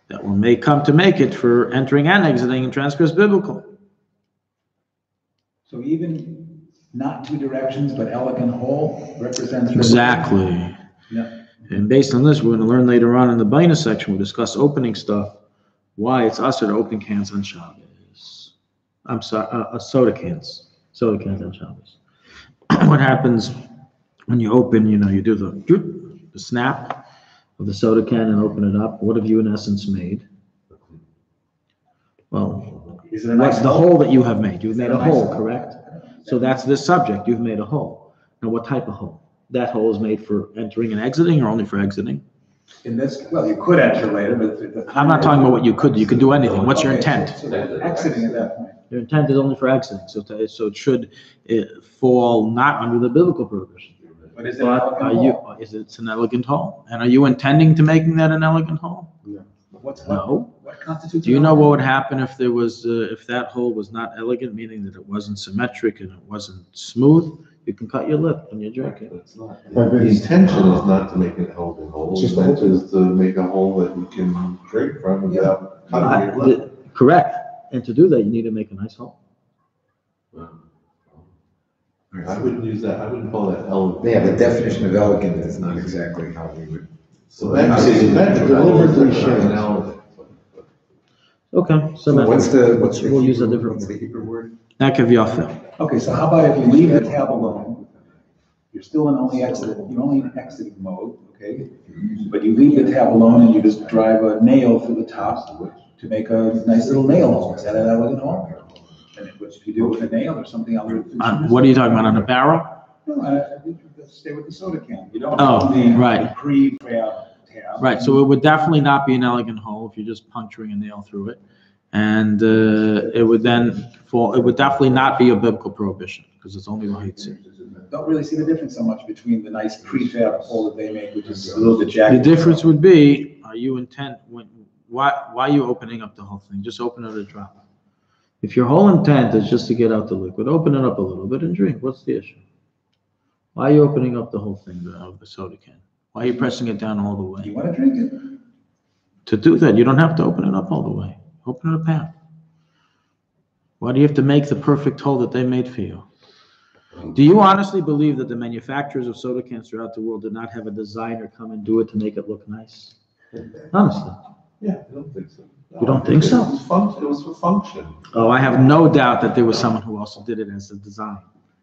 That one may come to make it for entering and exiting and transgress biblical. So even not two directions, but elegant hole represents. Exactly. Yeah. And based on this, we're going to learn later on in the Baina section, we'll discuss opening stuff, why it's usher to open cans on Shabbos. I'm sorry, soda cans on Shabbos. What happens when you open, you do the snap of the soda can and open it up. What have you in essence made? Well, Is it a nice what's the hole? hole that you have made? You've made a nice hole, hole? correct? So that's this subject. You've made a hole. Now, what type of hole? That hole is made for entering and exiting, or only for exiting? In this, well, you could enter later, but. I'm not talking about what you could do. You can do anything. What's your intent? So exiting at that point. Your intent is only for exiting, so it should fall not under the biblical prohibition. But is it an But elegant hole? it's an elegant hole? And are you intending to making that an elegant hole? No. What constitutes? Do you know what would happen if there was if that hole was not elegant, meaning that it wasn't symmetric and it wasn't smooth? You can cut your lip when you're drinking. It's not. The intention is not to make it a hole. It's just The intent is to make a hole that you can drink from without cutting your lip. Correct. And to do that, you need to make a nice hole. I wouldn't use that, I wouldn't call that elegant. Yeah, the definition of elegant is not exactly how we would. Deliberately shaped. Okay. So we'll use a different word. Hebrew word? Nekev yafeh. Okay, so how about if you leave the tab alone, you're still in you're only in exiting mode, okay? But you leave the tab alone and you just drive a nail through the top to make a nice little nail hole. Is that an elegant hole? And what if you do it with a nail or something other? What are you talking about, on a barrel? No, stay with the soda can. You don't. Oh, need right. the pre-tab. Right, so it would definitely not be an elegant hole if you're just puncturing a nail through it. And it would then fall, it would definitely not be a biblical prohibition because it's only lahaitzi. Don't really see the difference so much between the nice prefab hole that they make, which is a little bit jagged. The difference would be, are you why are you opening up the whole thing? Just open it a drop. If your whole intent is just to get out the liquid, open it up a little bit and drink. What's the issue? Why are you opening up the whole thing of the soda can? Why are you pressing it down all the way? You want to drink it? To do that, you don't have to open it up all the way. Open it up half. Why do you have to make the perfect hole that they made for you? Do you honestly believe that the manufacturers of soda cans throughout the world did not have a designer come and do it to make it look nice? Honestly. Yeah, I don't think so. You don't think so? It was for function. Oh, I have no doubt that there was someone who also did it as a design.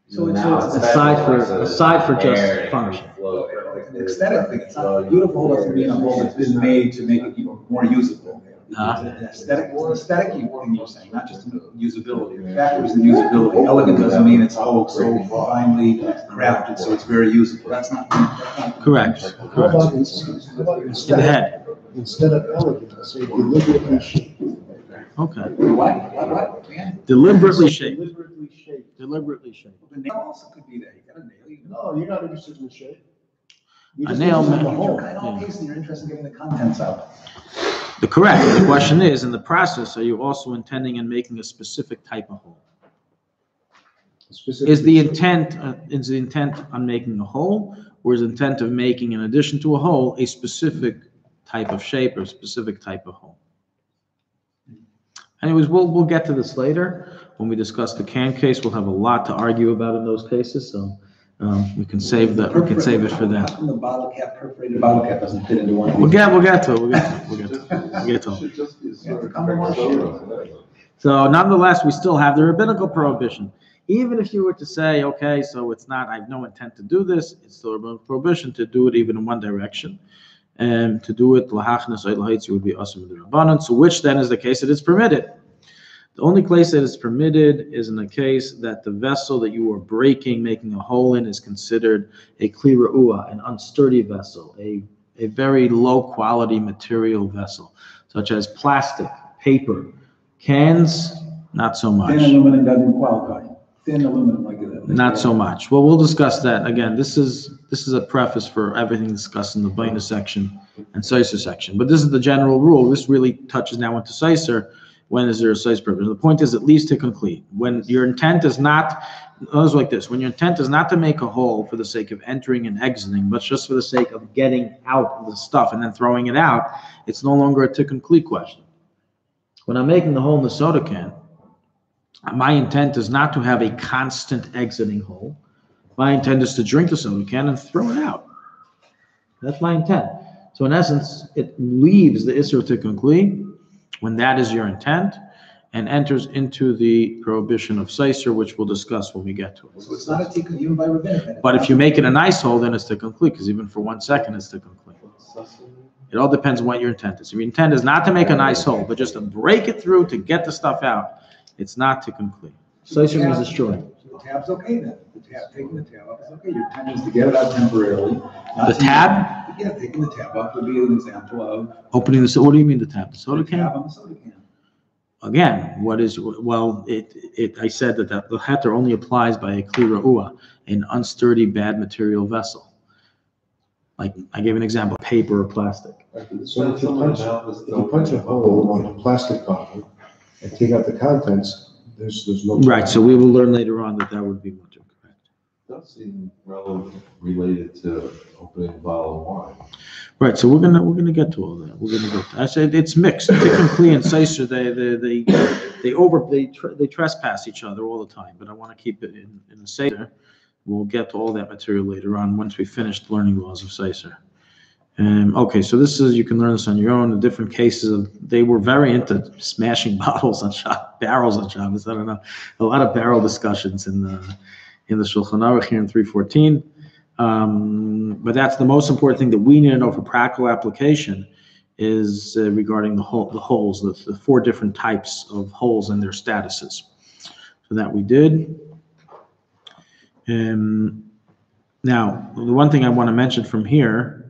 So Now it's aside for just air and function. flow. an aesthetic thing. It's not beautiful doesn't mean a hole that's been made to make it more usable. It's an aesthetic thing you're saying, not just usability. The factor is the usability. Elegant doesn't mean it's all so finely crafted, so it's very usable. That's not. Correct. How about In the head. instead of elegant, say deliberately shaped? Okay. What? Yeah. Deliberately shaped. Deliberately shaped. Deliberately shaped. The nail also could be there. You got a nail. No, you're not interested in the shape. You're A just nail interested in the man- hole. In all cases, you're interested in getting the contents out. Correct. The question is, in the process, are you also intending in making a specific type of hole? Is the intent on making a hole, or is the intent of making, in addition to a hole, a specific type of shape or a specific type of hole? Anyways, we'll get to this later when we discuss the can case. We'll have a lot to argue about in those cases, so We can save that. We can save it for How that. come the bottle cap, perforated bottle cap doesn't fit into one of these? We'll get to it. We'll get to it. Should just be a sort of Come on, soda. So nonetheless, we still have the rabbinical prohibition. Even if you were to say, okay, so it's not, I have no intent to do this, it's still a prohibition to do it even in one direction. And to do it, would be awesome with the rabbanon. So which then is the case that it's permitted? The only place that it's permitted is in the case that the vessel that you are breaking, making a hole in, is considered a kli re'ua, an unsturdy vessel, a very low quality material vessel, such as plastic, paper, cans, not so much. Thin aluminum doesn't qualify. Thin aluminum like that. Not so much. Well, we'll discuss that. Again, this is a preface for everything discussed in the Baina section and Seiser section. But this is the general rule. This really touches now into Seiser. When is there a Seiser purpose? The point is at least to conclude. When your intent is not, it's like this, when your intent is not to make a hole for the sake of entering and exiting, but just for the sake of getting out the stuff and then throwing it out, it's no longer a to complete question. When I'm making the hole in the soda can, my intent is not to have a constant exiting hole. My intent is to drink the soda can and throw it out. That's my intent. So in essence, it leaves the Isser to conclude when that is your intent and enters into the prohibition of Seiser, which we'll discuss when we get to it. So it's not a tikkun even by rabbinic. But if you make it a nice hole, then it's to conclude, because even for 1 second, it's to conclude. It all depends on what your intent is. If your intent is not to make a nice hole, but just to break it through to get the stuff out, it's not to conclude. Seiser means destroy. The tab's okay then. The tab, taking the tab off is okay. Your intent is to get it out temporarily. The tab? Yeah, taking the tab off would be an example of. Opening the, what do you mean the tab? The soda can? Tab on the soda can. Again, I said that the heter only applies by a kli re'ua, an unsturdy, bad material vessel. Like, I gave an example, paper or plastic. So if you punch a hole on a plastic bottle and take out the contents, there's no. Right, so we will learn later on that would be much correct. Does seem related to opening a bottle of wine. Right, so we're gonna get to all that. We're gonna get. I said it's mixed. Typically and Seiser, they trespass each other all the time. But I want to keep it in the Seiser. We'll get to all that material later on once we finish learning laws of Seiser. Okay, so this is, you can learn this on your own. The different cases of, they were very into smashing barrels on Shabbos. I don't know, a lot of barrel discussions in the Shulchan Aruch here in 314. But that's the most important thing that we need to know for practical application is regarding the holes, the 4 different types of holes and their statuses. So that we did. Now, the one thing I want to mention from here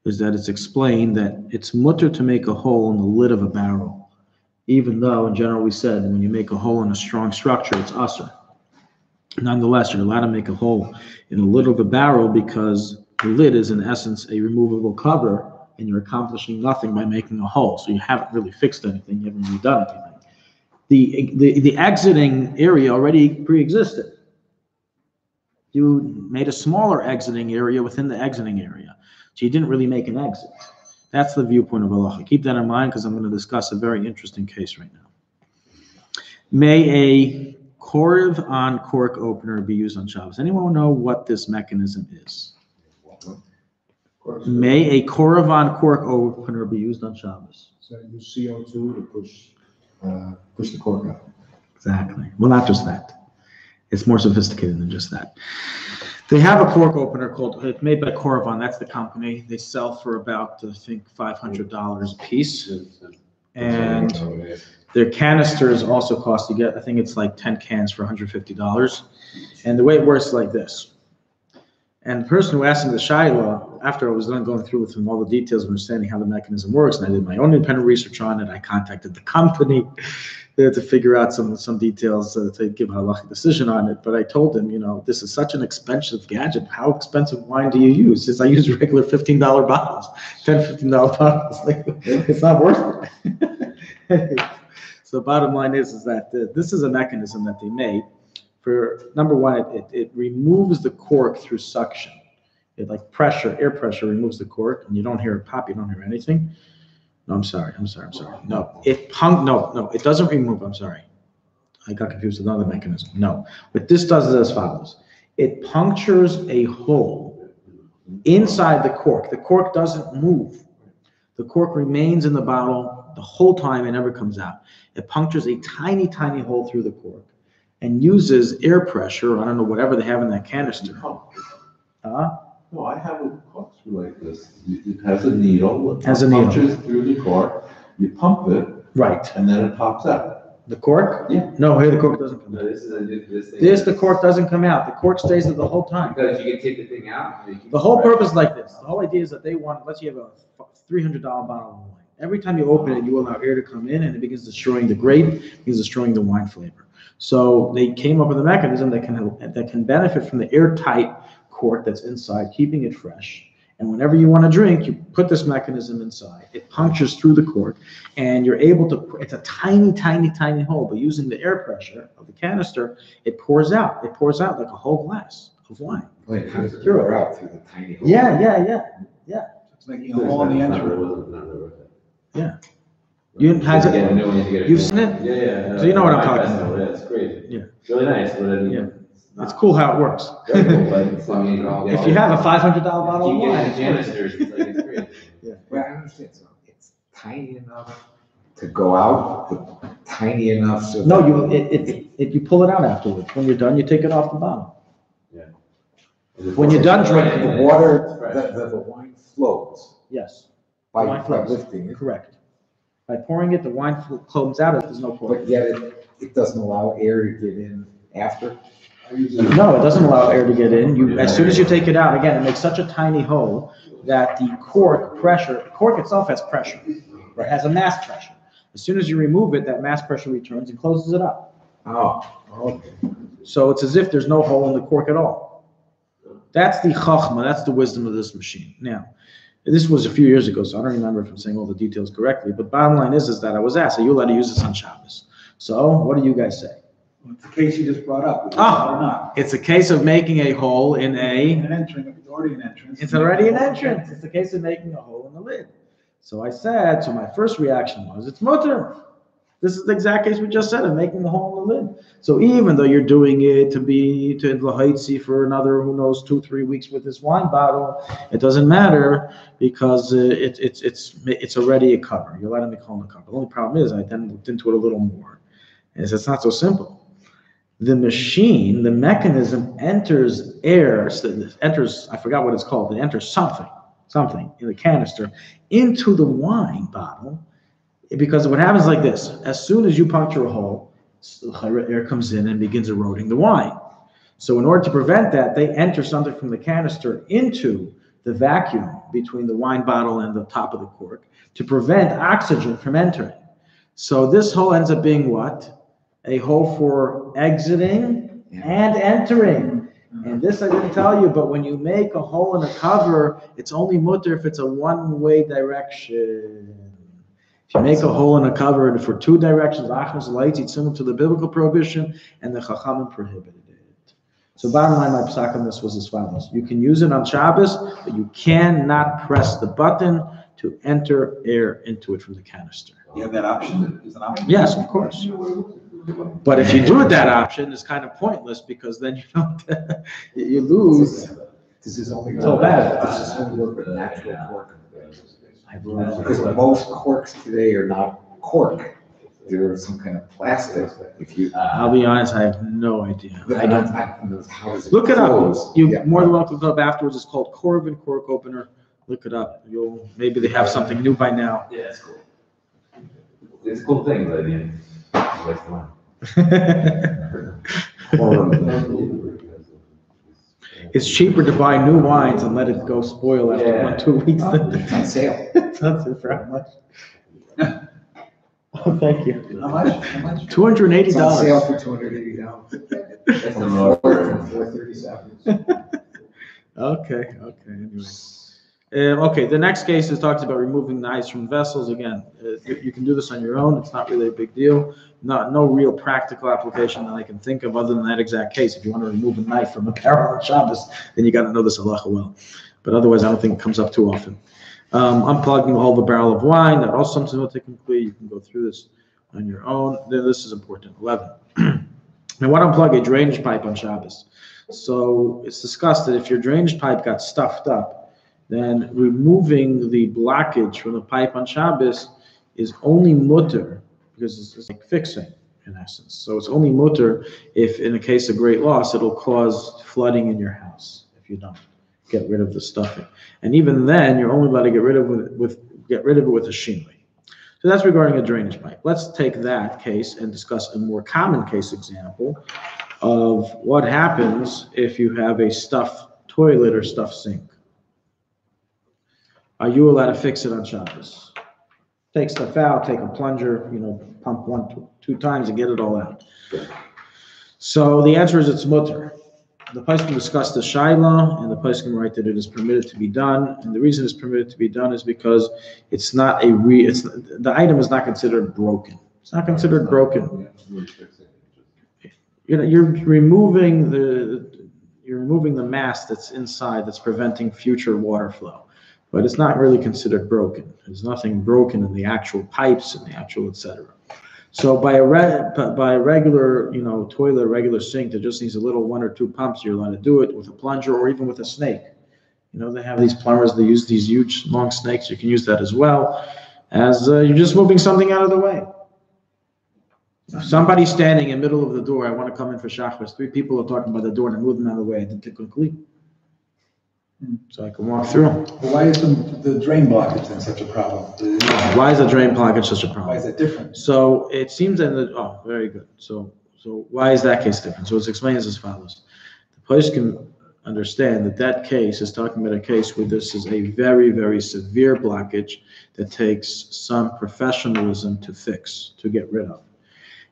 is that it's explained that it's mutter to make a hole in the lid of a barrel, even though in general we said when you make a hole in a strong structure, it's usher. Nonetheless, you're allowed to make a hole in the lid of a barrel because the lid is in essence a removable cover, and you're accomplishing nothing by making a hole. So you haven't really fixed anything, you haven't really done anything. The exiting area already pre-existed. You made a smaller exiting area within the exiting area. So you didn't really make an exit. That's the viewpoint of halacha. Keep that in mind because I'm going to discuss a very interesting case right now. May a korov on cork opener be used on Shabbos? Anyone know what this mechanism is? May a korov on cork opener be used on Shabbos? So you use CO2 to push the cork out. Exactly. Well, not just that. It's more sophisticated than just that. They have a cork opener it's made by Korvan. That's the company. They sell for about, I think, $500 a piece. And their canisters also cost, I think it's like 10 cans for $150. And the way it works is like this. And the person who asked me the Shiloh, after I was done going through with him all the details of understanding how the mechanism works, and I did my own independent research on it, I contacted the company to figure out some details to give a halachic decision on it. But I told him, this is such an expensive gadget. How expensive wine do you use? He says, I use regular $15 bottles, $10, $15 bottles. It's not worth it. So bottom line is that this is a mechanism that they made. For number one, it removes the cork through suction. It like air pressure removes the cork, and you don't hear it pop, you don't hear anything. No, I'm sorry. No, it doesn't remove, I'm sorry. I got confused with another mechanism. No, what this does is as follows. it punctures a hole inside the cork. The cork doesn't move. The cork remains in the bottle the whole time and never comes out. It punctures a tiny, tiny hole through the cork and uses air pressure, I don't know, whatever they have in that canister. No, I have a corkscrew like this. It has a needle. Has a needle. Punches through the cork, you pump it, Right. and then it pops out. The cork? Yeah. No, here the cork doesn't come No, out. this is this thing. The cork doesn't come out. The cork stays there the whole time. Because you can take the thing out. and you can- The whole purpose is like this. The whole idea is that they want, let's say you have a $300 bottle of wine. Every time you open it, you allow air to come in and it begins destroying the grape, begins destroying the wine flavor. So they came up with a mechanism that can benefit from the airtight cork that's inside, keeping it fresh. And whenever you want to drink, you put this mechanism inside. It punctures through the cork, and you're able to, it's a tiny, tiny, tiny hole, but using the air pressure of the canister, it pours out. It pours out like a whole glass of wine. Wait, how does it pour out through the tiny hole? Yeah. It's making a hole in the entrance. You, has Get a it, new one, you get a you've new seen one. it? Yeah. So you know what I'm I talking know, about. Yeah, it's crazy. Yeah. It's really nice, but I mean, Yeah. it's It's not- cool how it works. Very cool, but it's, I mean, If you have a $500 bottle of keep wine, getting the canisters, it's like, it's crazy. Well, I understand, so it's tiny enough to go out, but tiny enough so. no, that- you pull it out afterwards. When you're done, you take it off the bottle. Is it When you're done drinking, The water, the wine flows Yes, by Wine flows. lifting it, correct. By pouring it, the wine comes out if there's no cork. but yet it doesn't allow air to get in after. No, it doesn't allow air to get in. You, as soon as you take it out, again, it makes such a tiny hole that the cork itself has pressure, or has a mass pressure. As soon as you remove it, that mass pressure returns and closes it up. Oh, okay. So it's as if there's no hole in the cork at all. That's the chachma, that's the wisdom of this machine. Now, this was a few years ago, so I don't remember if I'm saying all the details correctly, but bottom line is that I was asked, are you allowed to use this on Shabbos? So what do you guys say? It's the case you just brought up. Or Ah, not. it's a case of making a hole in An entrance, it's already an entrance. it's already an entrance. It's a case of making a hole in the lid. So I said, so my first reaction was, it's mutter. This is the exact case we just said of making a hole in the lid. So even though you're doing it to Lahaitzi for another, who knows, 2-3 weeks with this wine bottle, it doesn't matter because it's already a cover. You're allowed to make a hole in the cover. The only problem is I then looked into it a little more. And it's not so simple. The machine, the mechanism enters air, enters, I forgot what it's called, it enters something in the canister into the wine bottle, because what happens like this: as soon as you puncture a hole, air comes in and begins eroding the wine. So in order to prevent that, they enter something from the canister into the vacuum between the wine bottle and the top of the cork to prevent oxygen from entering. So this hole ends up being what? A hole for exiting and entering. And this I didn't tell you, but when you make a hole in a cover, it's only mutter if it's a one-way direction. If you make a hole in a cover for two directions, achnos lights, it's similar to the biblical prohibition, and the chachamim prohibited it. So bottom line, my psak on this was as follows. You can use it on Shabbos, but you cannot press the button to enter air into it from the canister. You have that option? Is an option? Yes, of course. But if you do it that option, it's kind of pointless because then you don't, you lose. This is only. So bad. This is only work with natural cork. Because most corks today are not cork. They're some kind of plastic. If you. I'll be honest, I have no idea. I don't. How does it Look it up. close? You're Yeah. more than welcome to look it up afterwards. It's called Corvin Cork Opener. Look it up. Maybe they have something new by now. Yeah, it's cool. It's a cool thing, but yeah, it's a waste of money. It's cheaper to buy new wines and let it go spoil after Yeah. 1-2 weeks. It's on sale. It's not for how much. Oh, thank you. How much? How much? $280. It's on sale for $280. That's the motor. $437. Okay, anyway. Okay, the next case is talks about removing the ice from vessels. Again, you can do this on your own. It's not really a big deal. No real practical application that I can think of other than that exact case. If you want to remove a knife from a barrel on Shabbos, then you got to know this halacha well. But otherwise, I don't think it comes up too often. Unplugging the whole of a barrel of wine, that also something will take complete. You can go through this on your own. Then this is important. 11. And what unplug a drainage pipe on Shabbos? So it's discussed that if your drainage pipe got stuffed up, then removing the blockage from the pipe on Shabbos is only mutter, because it's like fixing, in essence. So it's only mutter if, in a case of great loss, it'll cause flooding in your house if you don't get rid of the stuffing. And even then, you're only allowed to get rid of it with a shinui. So that's regarding a drainage pipe. Let's take that case and discuss a more common case example of what happens if you have a stuffed toilet or stuffed sink. Are you allowed to fix it on Shabbos? Take stuff out, take a plunger, pump 1-2 times and get it all out. So the answer is it's mutter. The Poskim discussed the Shaila, and the Poskim write that it is permitted to be done. And the reason it's permitted to be done is because it's not the item is not considered broken. It's not considered broken. You're removing the mass that's inside that's preventing future water flow, but it's not really considered broken. There's nothing broken in the actual pipes and the actual etc. So by a regular, toilet, regular sink that just needs a little 1 or 2 pumps, you're allowed to do it with a plunger or even with a snake. They have these plumbers, they use these huge long snakes. You can use that as well as you're just moving something out of the way. If somebody's standing in the middle of the door, I want to come in for Shabbos. 3 people are talking about the door and I move them out of the way. I didn't complete. So I can walk through. Well, why is the drain blockage then such a problem? Why is the drain blockage such a problem? Why is it different? So it seems that very good. So why is that case different? So it's explained as follows. The place can understand that case is talking about a case where this is a very, very severe blockage that takes some professionalism to fix, to get rid of.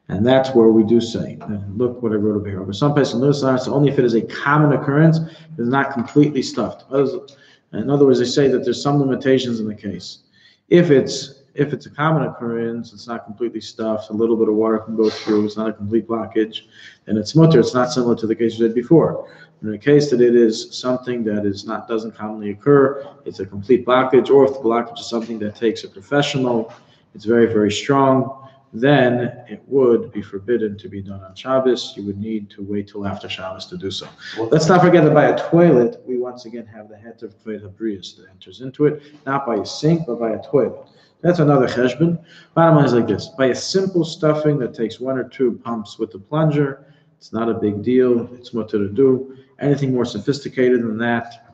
And that's where we do say, and look what I wrote over here. Over some places in Little it's only if it is a common occurrence, it's not completely stuffed. In other words, they say that there's some limitations in the case. If it's a common occurrence, it's not completely stuffed, a little bit of water can go through, it's not a complete blockage, then it's mutter. It's not similar to the case you did before. In the case that it is something that doesn't commonly occur, it's a complete blockage, or if the blockage is something that takes a professional, it's very, very strong, then it would be forbidden to be done on Shabbos. You would need to wait till after Shabbos to do so. Let's not forget that by a toilet, we once again have the head of Habrius that enters into it, not by a sink, but by a toilet. That's another cheshbon. Bottom line is like this. By a simple stuffing that takes 1 or 2 pumps with the plunger, it's not a big deal. It's mutter to do. Anything more sophisticated than that,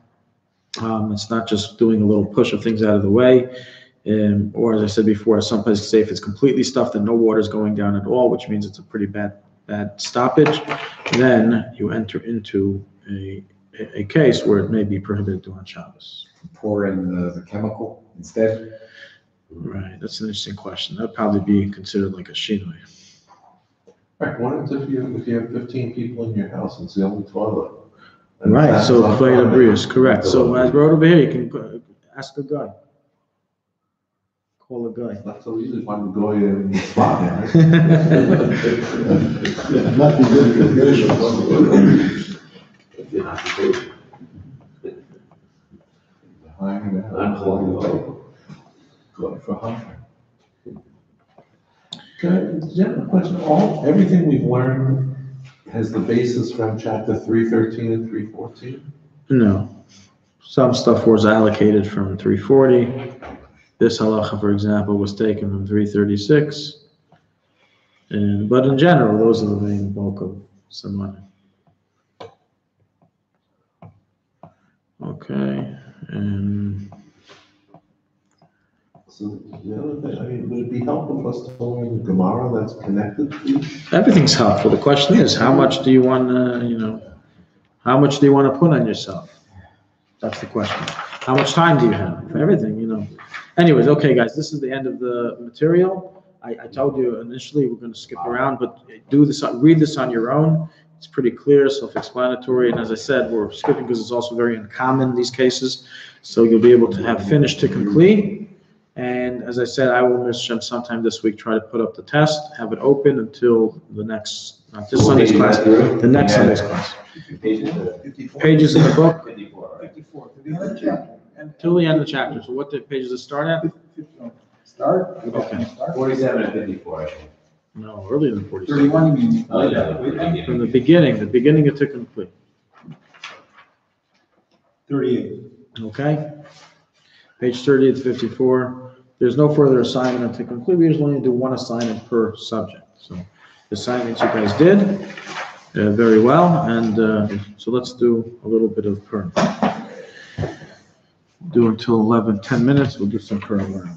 it's not just doing a little push of things out of the way. Or as I said before, some places say if it's completely stuffed and no water is going down at all, which means it's a pretty bad stoppage, then you enter into a case where it may be prohibited to on Shabbos. Pour in the chemical instead? Right, that's an interesting question. That would probably be considered like a shinui. Right, what if you have 15 people in your house and it's the only toilet? Right, so Tzfat Habrius, correct. So as wrote over here, you can ask a guy. Call a guy. It's not so easy to find a guy in the spot. Not be good Going for hunter. Do you have a question? Everything we've learned has the basis from chapter 313 and 314? No. Some stuff was allocated from 340. This halacha, for example, was taken from 336. But in general, those are the main bulk of Samana. Okay. So the other thing, would it be helpful for us to learn the Gemara that's connected to? Everything's helpful. The question is, how much do you want to, how much do you want to put on yourself? That's the question. How much time do you have for everything, Anyways, okay, guys, this is the end of the material. I told you initially we're going to skip around, but read this on your own. It's pretty clear, self-explanatory, and as I said, we're skipping because it's also very uncommon in these cases. So you'll be able to have finished to complete. And as I said, I will miss sometime this week, try to put up the test, have it open until the next, not this Sunday's class, the next Sunday's class. Pages in the book. 54. To the end of the chapter. Till the end of the chapter. So what page does it start at? Start? Okay. 47 and 54, I think. No, earlier than 47. 31, you mean? Oh, yeah. From the beginning to complete. 38. Okay? Page 38 to 54. There's no further assignment to conclude. We usually only do one assignment per subject. So the assignments you guys did very well. And so let's do a little bit of Purim. Do until 11, 10 minutes. We'll do some Purim learning.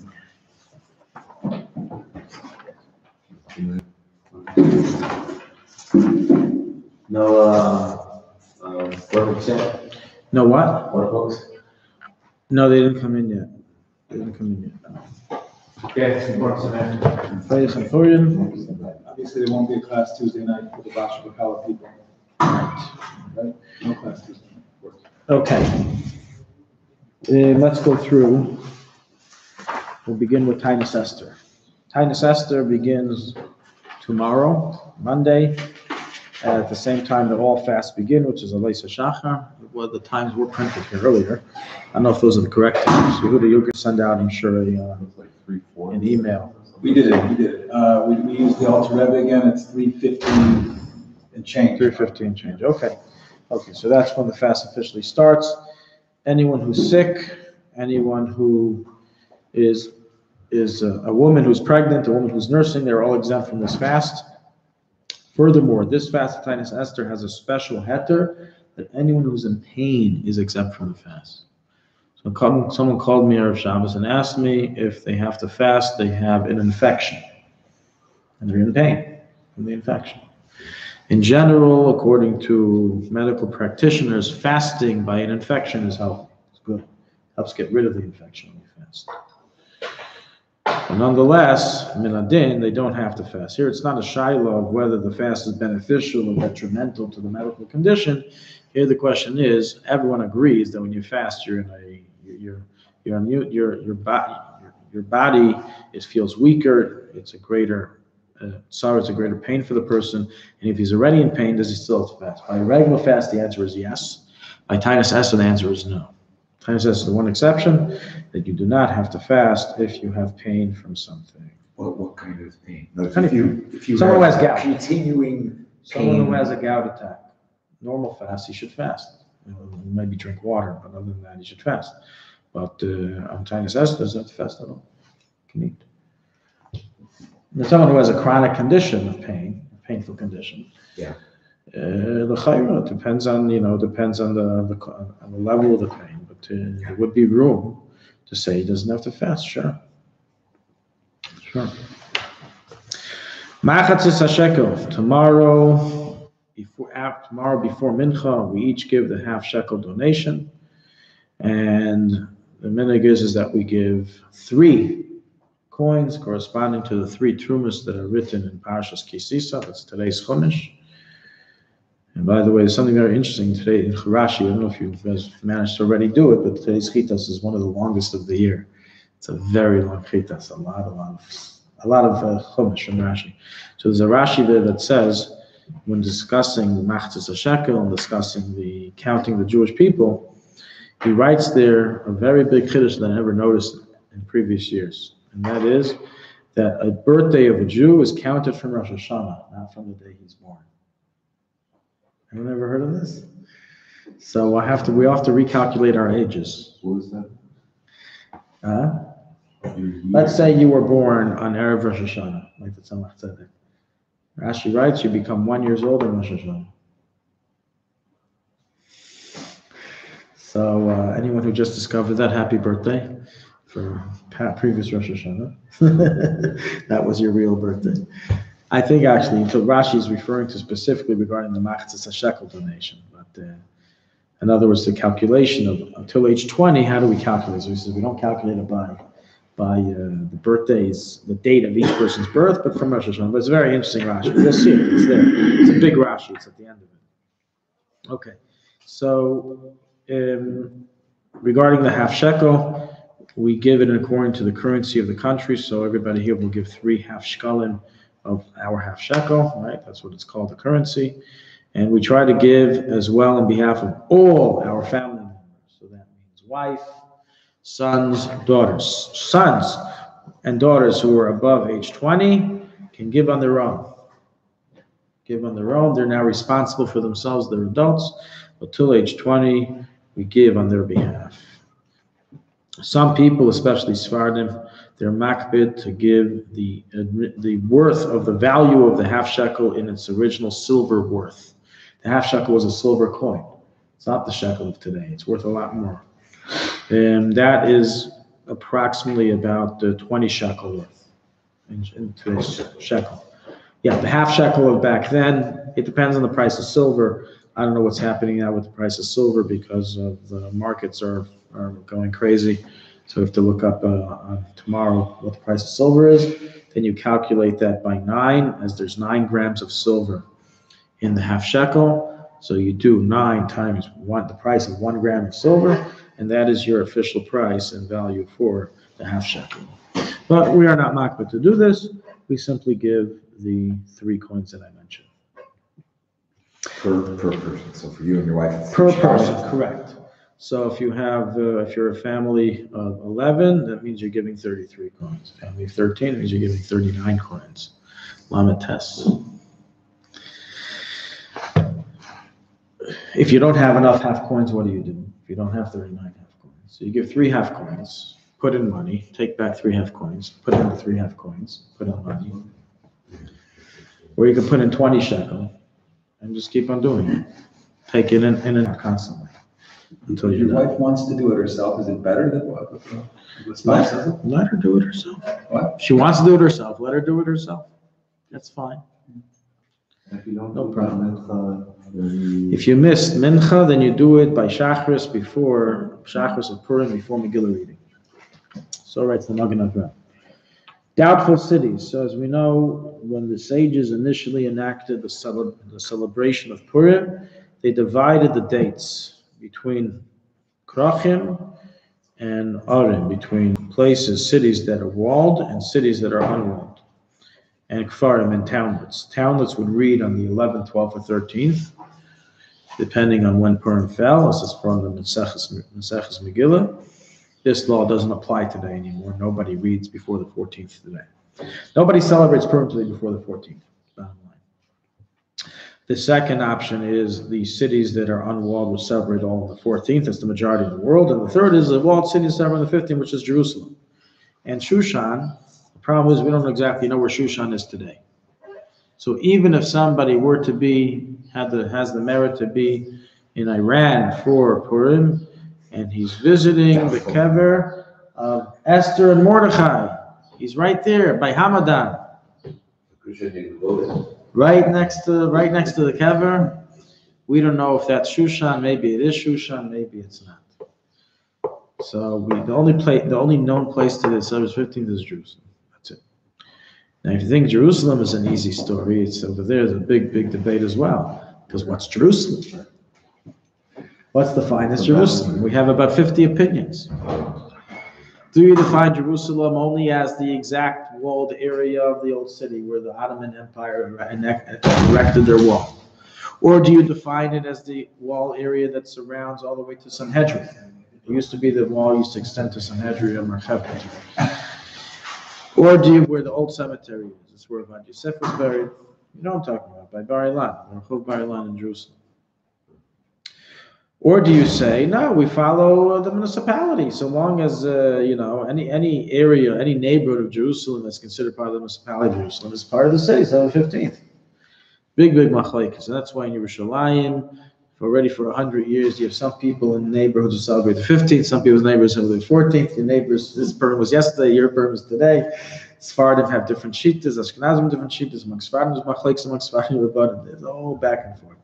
No, workbooks yet? No what? Workbooks? No, they didn't come in yet. They didn't come in yet. Okay, works in Friday and Purim. Obviously, there won't be a class Tuesday night for the Rosh Hashanah people. Right? No class Tuesday night. Okay. Let's go through. We'll begin with Tainus Esther. Tainus Esther begins tomorrow, Monday, at the same time that all fasts begin, which is Aleisa Shachar. Well, the times were printed here earlier. I don't know if those are the correct times. Yehuda, you can send out, I'm sure, an email. We did it. We used the Alter Rebbe again. It's 3:15 and change. 3:15 change. Okay. So that's when the fast officially starts. Anyone who's sick, anyone who is a woman who's pregnant, a woman who's nursing, they're all exempt from this fast. Furthermore, this fast of Tainus Esther has a special heter that anyone who's in pain is exempt from the fast. So someone called me Erev Shabbos and asked me if they have to fast, they have an infection, and they're in pain from the infection. In general, according to medical practitioners, fasting by an infection is healthy. It's good. Helps get rid of the infection when you fast. But nonetheless, minadin, they don't have to fast. Here, it's not a shiloh of whether the fast is beneficial or detrimental to the medical condition. Here, the question is: everyone agrees that when you fast, your body feels weaker. It's a greater sorrow. It's a greater pain for the person. And if he's already in pain, does he still have to fast? By a regular fast, the answer is yes. By Tainus Esther, the answer is no. Tainus Esther is the one exception that you do not have to fast if you have pain from something. What kind of pain? If someone who has gout, continuing someone pain. who has a gout attack, normal fast, he should fast. Maybe drink water, but other than that, he should fast. But on Tainus Esther, doesn't have to fast at all. Can eat. And someone who has a chronic condition of pain, a painful condition. Yeah. The chayra depends on the level of the pain, but there would be room to say he doesn't have to fast. Sure. Machatzis hashekel. Tomorrow before mincha, we each give the half shekel donation, and the minhag is that we give 3 coins corresponding to the 3 trumas that are written in Parashas Kisisa. That's today's Chumash. And by the way, there's something very interesting today in Rashi. I don't know if you guys managed to already do it, but today's Chitas is one of the longest of the year. It's a very long Chitas, a lot of Chumash from Rashi. So there's a Rashi there that says, when discussing the Machatzis HaShekel and discussing the counting the Jewish people, he writes there a very big Chiddush that I never noticed in previous years. And that is that a birthday of a Jew is counted from Rosh Hashanah, not from the day he's born. Anyone ever heard of this? So we have to recalculate our ages. What was that? Let's say you were born on Erev Rosh Hashanah, like the Tzemach Tzedek. Rashi writes, you become 1 year old in Rosh Hashanah. So anyone who just discovered that, happy birthday for previous Rosh Hashanah. That was your real birthday. I think actually, so Rashi is referring to specifically regarding the Machatzis HaShekel donation. But in other words, the calculation of until age 20, how do we calculate? So he says we don't calculate it by the birthdays, the date of each person's birth, but from Rosh Hashanah. But it's a very interesting Rashi. You'll see it. It's there. It's a big Rashi. It's at the end of it. Okay. So regarding the half shekel, we give it according to the currency of the country. So everybody here will give 3 half shekalim of our half shekel, right? That's what it's called, the currency. And we try to give as well on behalf of all our family members. So that means wife, sons, daughters. Sons and daughters who are above age 20 can give on their own. Give on their own. They're now responsible for themselves. They're adults. But till age 20, we give on their behalf. Some people, especially Sephardim, they're makbid to give the worth of the value of the half shekel in its original silver worth. The half shekel was a silver coin. It's not the shekel of today. It's worth a lot more. And that is approximately about 20 shekel worth in today's shekel. Yeah, the half shekel of back then, it depends on the price of silver. I don't know what's happening now with the price of silver because of the markets are going crazy. So we have to look up tomorrow what the price of silver is. Then you calculate that by 9, as there's 9 grams of silver in the half shekel. So you do 9 times 1, the price of 1 gram of silver, and that is your official price and value for the half shekel. But we are not makbid to do this. We simply give the 3 coins that I mentioned. Per person, so for you and your wife. It's Per 3 person, shekels. correct. So if you're a family of 11, that means you're giving 33 coins. Family of 13 means you're giving 39 coins. Lamed Tes. If you don't have enough half coins, what do you do? If you don't have 39 half coins, so you give 3 half coins, put in money, take back 3 half coins, put in the 3 half coins, put in money. Or you can put in 20 shekel and just keep on doing it. Take it in and constantly. Until If you're your done. wife wants to do it herself, is it better than what the spouse does it? Let her do it herself. What? She wants to do it herself. Let her do it herself. That's fine. If you don't No do problem. then If you missed mincha, then you do it by Shachris before Shachris of Purim before Megillah reading. So writes the Magen Avraham. Doubtful cities. So as we know, when the sages initially enacted the celebration of Purim, they divided the dates between Krachim and Arim, between places, cities that are walled and cities that are unwalled, and Kfarim and townlets. Townlets would read on the 11th, 12th, or 13th, depending on when Purim fell. This is from the Maseches Megillah. This law doesn't apply today anymore. Nobody reads before the 14th today. Nobody celebrates Purim today before the 14th. Bottom line. The second option is the cities that are unwalled will celebrate all on the 14th. That's the majority of the world. And the third is the walled cities celebrate on the 15th, which is Jerusalem. And Shushan, the problem is we don't exactly know where Shushan is today. So even if somebody were to be, has the merit to be in Iran for Purim, and he's visiting the kever of Esther and Mordechai, he's right there by Hamadan, right next to the kever. We don't know if that's Shushan. Maybe it is Shushan. Maybe it's not. So the only known place to the Sabbath 15th is Jerusalem. That's it. Now, if you think Jerusalem is an easy story, it's over there. There's a big debate as well. Because what's Jerusalem? What's the finest Jerusalem? We have about 50 opinions. Do you define Jerusalem only as the exact walled area of the old city where the Ottoman Empire erected their wall? Or do you define it as the wall area that surrounds all the way to Sanhedrin? It used to be the wall used to extend to Sanhedrin and Marchevet. Or do you, where the old cemetery is? It's where Avad Yosef was buried. You know what I'm talking about, by Bar Ilan, Rehov Bar Ilan in Jerusalem. Or do you say, no, we follow the municipality, so long as, any area, any neighborhood of Jerusalem that's considered part of the municipality of Jerusalem is part of the city, so the 15th. Big machlokes, and that's why in Yerushalayim, already for 100 years, you have some people in neighborhoods who celebrate the 15th, some people's neighbors celebrate the 14th, your neighbors, this Purim was yesterday, your Purim is today. Sephardim have different shittas, Ashkenazim different shittas, among Sephardim there's machlokes, among Sephardim Rabbanim, there's all back and forth.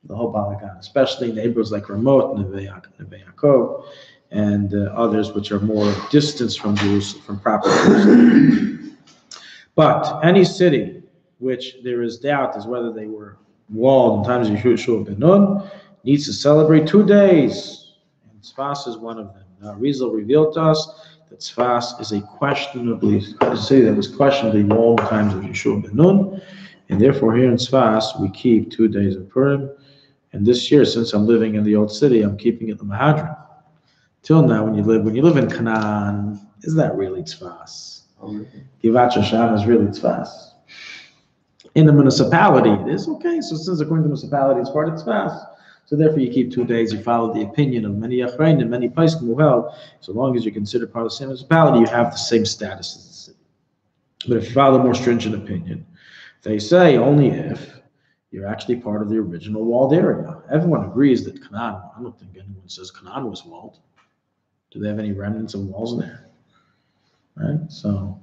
The whole balagan, especially neighbors like Ramot, Neve Yaakov, and others which are more distanced from Jerusalem, from proper Jerusalem. But any city which there is doubt as whether they were walled in times of Yeshua ben Nun needs to celebrate 2 days, and Tzfat is one of them. Now, Rizal revealed to us that Tzfat is a city that was questionably walled in times of Yeshua ben Nun, and therefore here in Tzfat we keep 2 days of Purim. And this year, since I'm living in the old city, I'm keeping it the Mahadran. Till now, when you live in Canaan, is that really Tzfat? Givat Shoshan is really Tzfat. In the municipality, it is okay. So since according to the municipality, it's part of Tzfat. So therefore, you keep 2 days. You follow the opinion of many Achrein and many Paiskim who held, so long as you're considered part of the same municipality, you have the same status as the city. But if you follow the more stringent opinion, they say only if you're actually part of the original walled area. Everyone agrees that Canaan, I don't think anyone says Canaan was walled. Do they have any remnants of walls there? Right? So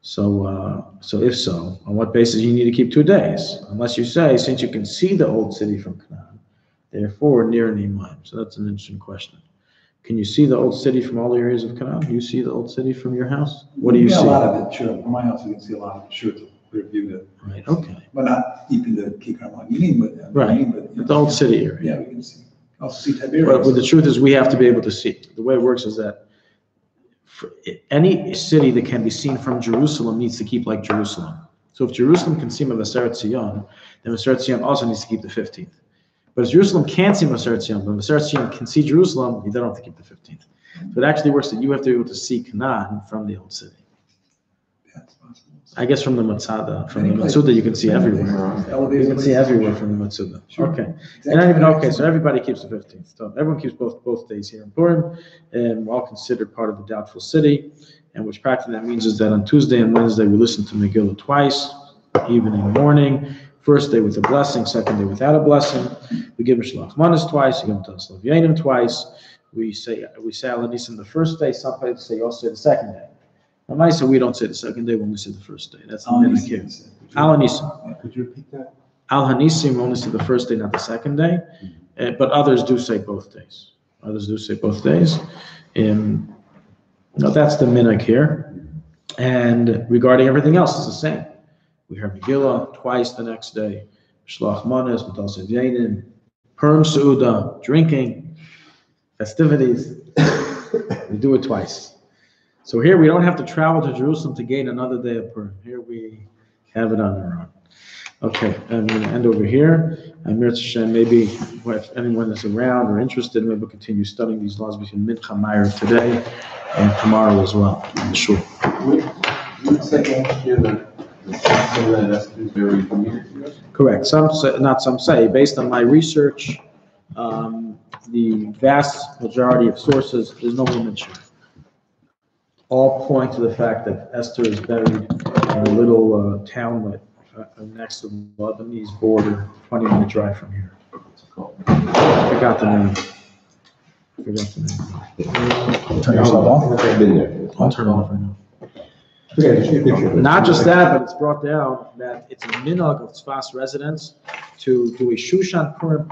if so, on what basis you need to keep 2 days? Unless you say, since you can see the old city from Canaan, therefore near Neimaim. So that's an interesting question. Can you see the old city from all the areas of Canaan? Do you see the old city from your house? What do you see? A lot of it, sure. From my house, you can see a lot of it, sure. It's a clear view. Right, okay. But not even the Kikar Moginim, but. Right, but the old city area. Yeah, we can see. Also see Tiberias. But the truth is, we have to be able to see. The way it works is that for any city that can be seen from Jerusalem needs to keep like Jerusalem. So if Jerusalem can see Maseret Zion, then Maseret Zion also needs to keep the 15th. But if Jerusalem can't see Maseret Zion, but Maseret Zion can see Jerusalem, you don't have to keep the 15th. So it actually works that you have to be able to see Canaan from the old city. That's possible. I guess from the Matzada, from the Matsuda, you can see everywhere. You can see everywhere from the Matsuda. Sure. Okay. And not even, okay, so everybody keeps the 15th. So everyone keeps both days here in Purim, and we're all considered part of the doubtful city. And which practically that means is that on Tuesday and Wednesday, we listen to Megillah twice, evening and morning. First day with a blessing, second day without a blessing. We give Mishlach Manas twice, we give Taslav Yenim twice. We say Al Hanisim the first day, some places say also the second day. So we don't say the second day, we only say the first day. That's the minhag here. Al Hanisim. Could you repeat that? Al Hanisim only say the first day, not the second day. But others do say both days. Others do say both days. That's the minhag here. And regarding everything else, it's the same. We hear Megillah twice the next day. Shlach Manas, Matalsev Yedim, Purim Seuda, drinking, festivities. We do it twice. So here we don't have to travel to Jerusalem to gain another day of Purim. Here we have it on our own. Okay, I'm going to end over here. Mir Hashem, maybe if anyone is around or interested, maybe we'll continue studying these laws between Mincha Meir today and tomorrow as well. Sure. You said last year that the Sasha and Esther is very familiar to us? Correct. Some say, not some say, based on my research, the vast majority of sources, there's no woman Shiur. All point to the fact that Esther is buried in a little townlet next to the Lebanese border, 20-minute drive from here. I forgot the name. Turn yourself off? I've been there. I'll turn it off right now. Okay, Not just that, but it's brought down that it's a minhag of Tzfat residents to do a Shushan Purim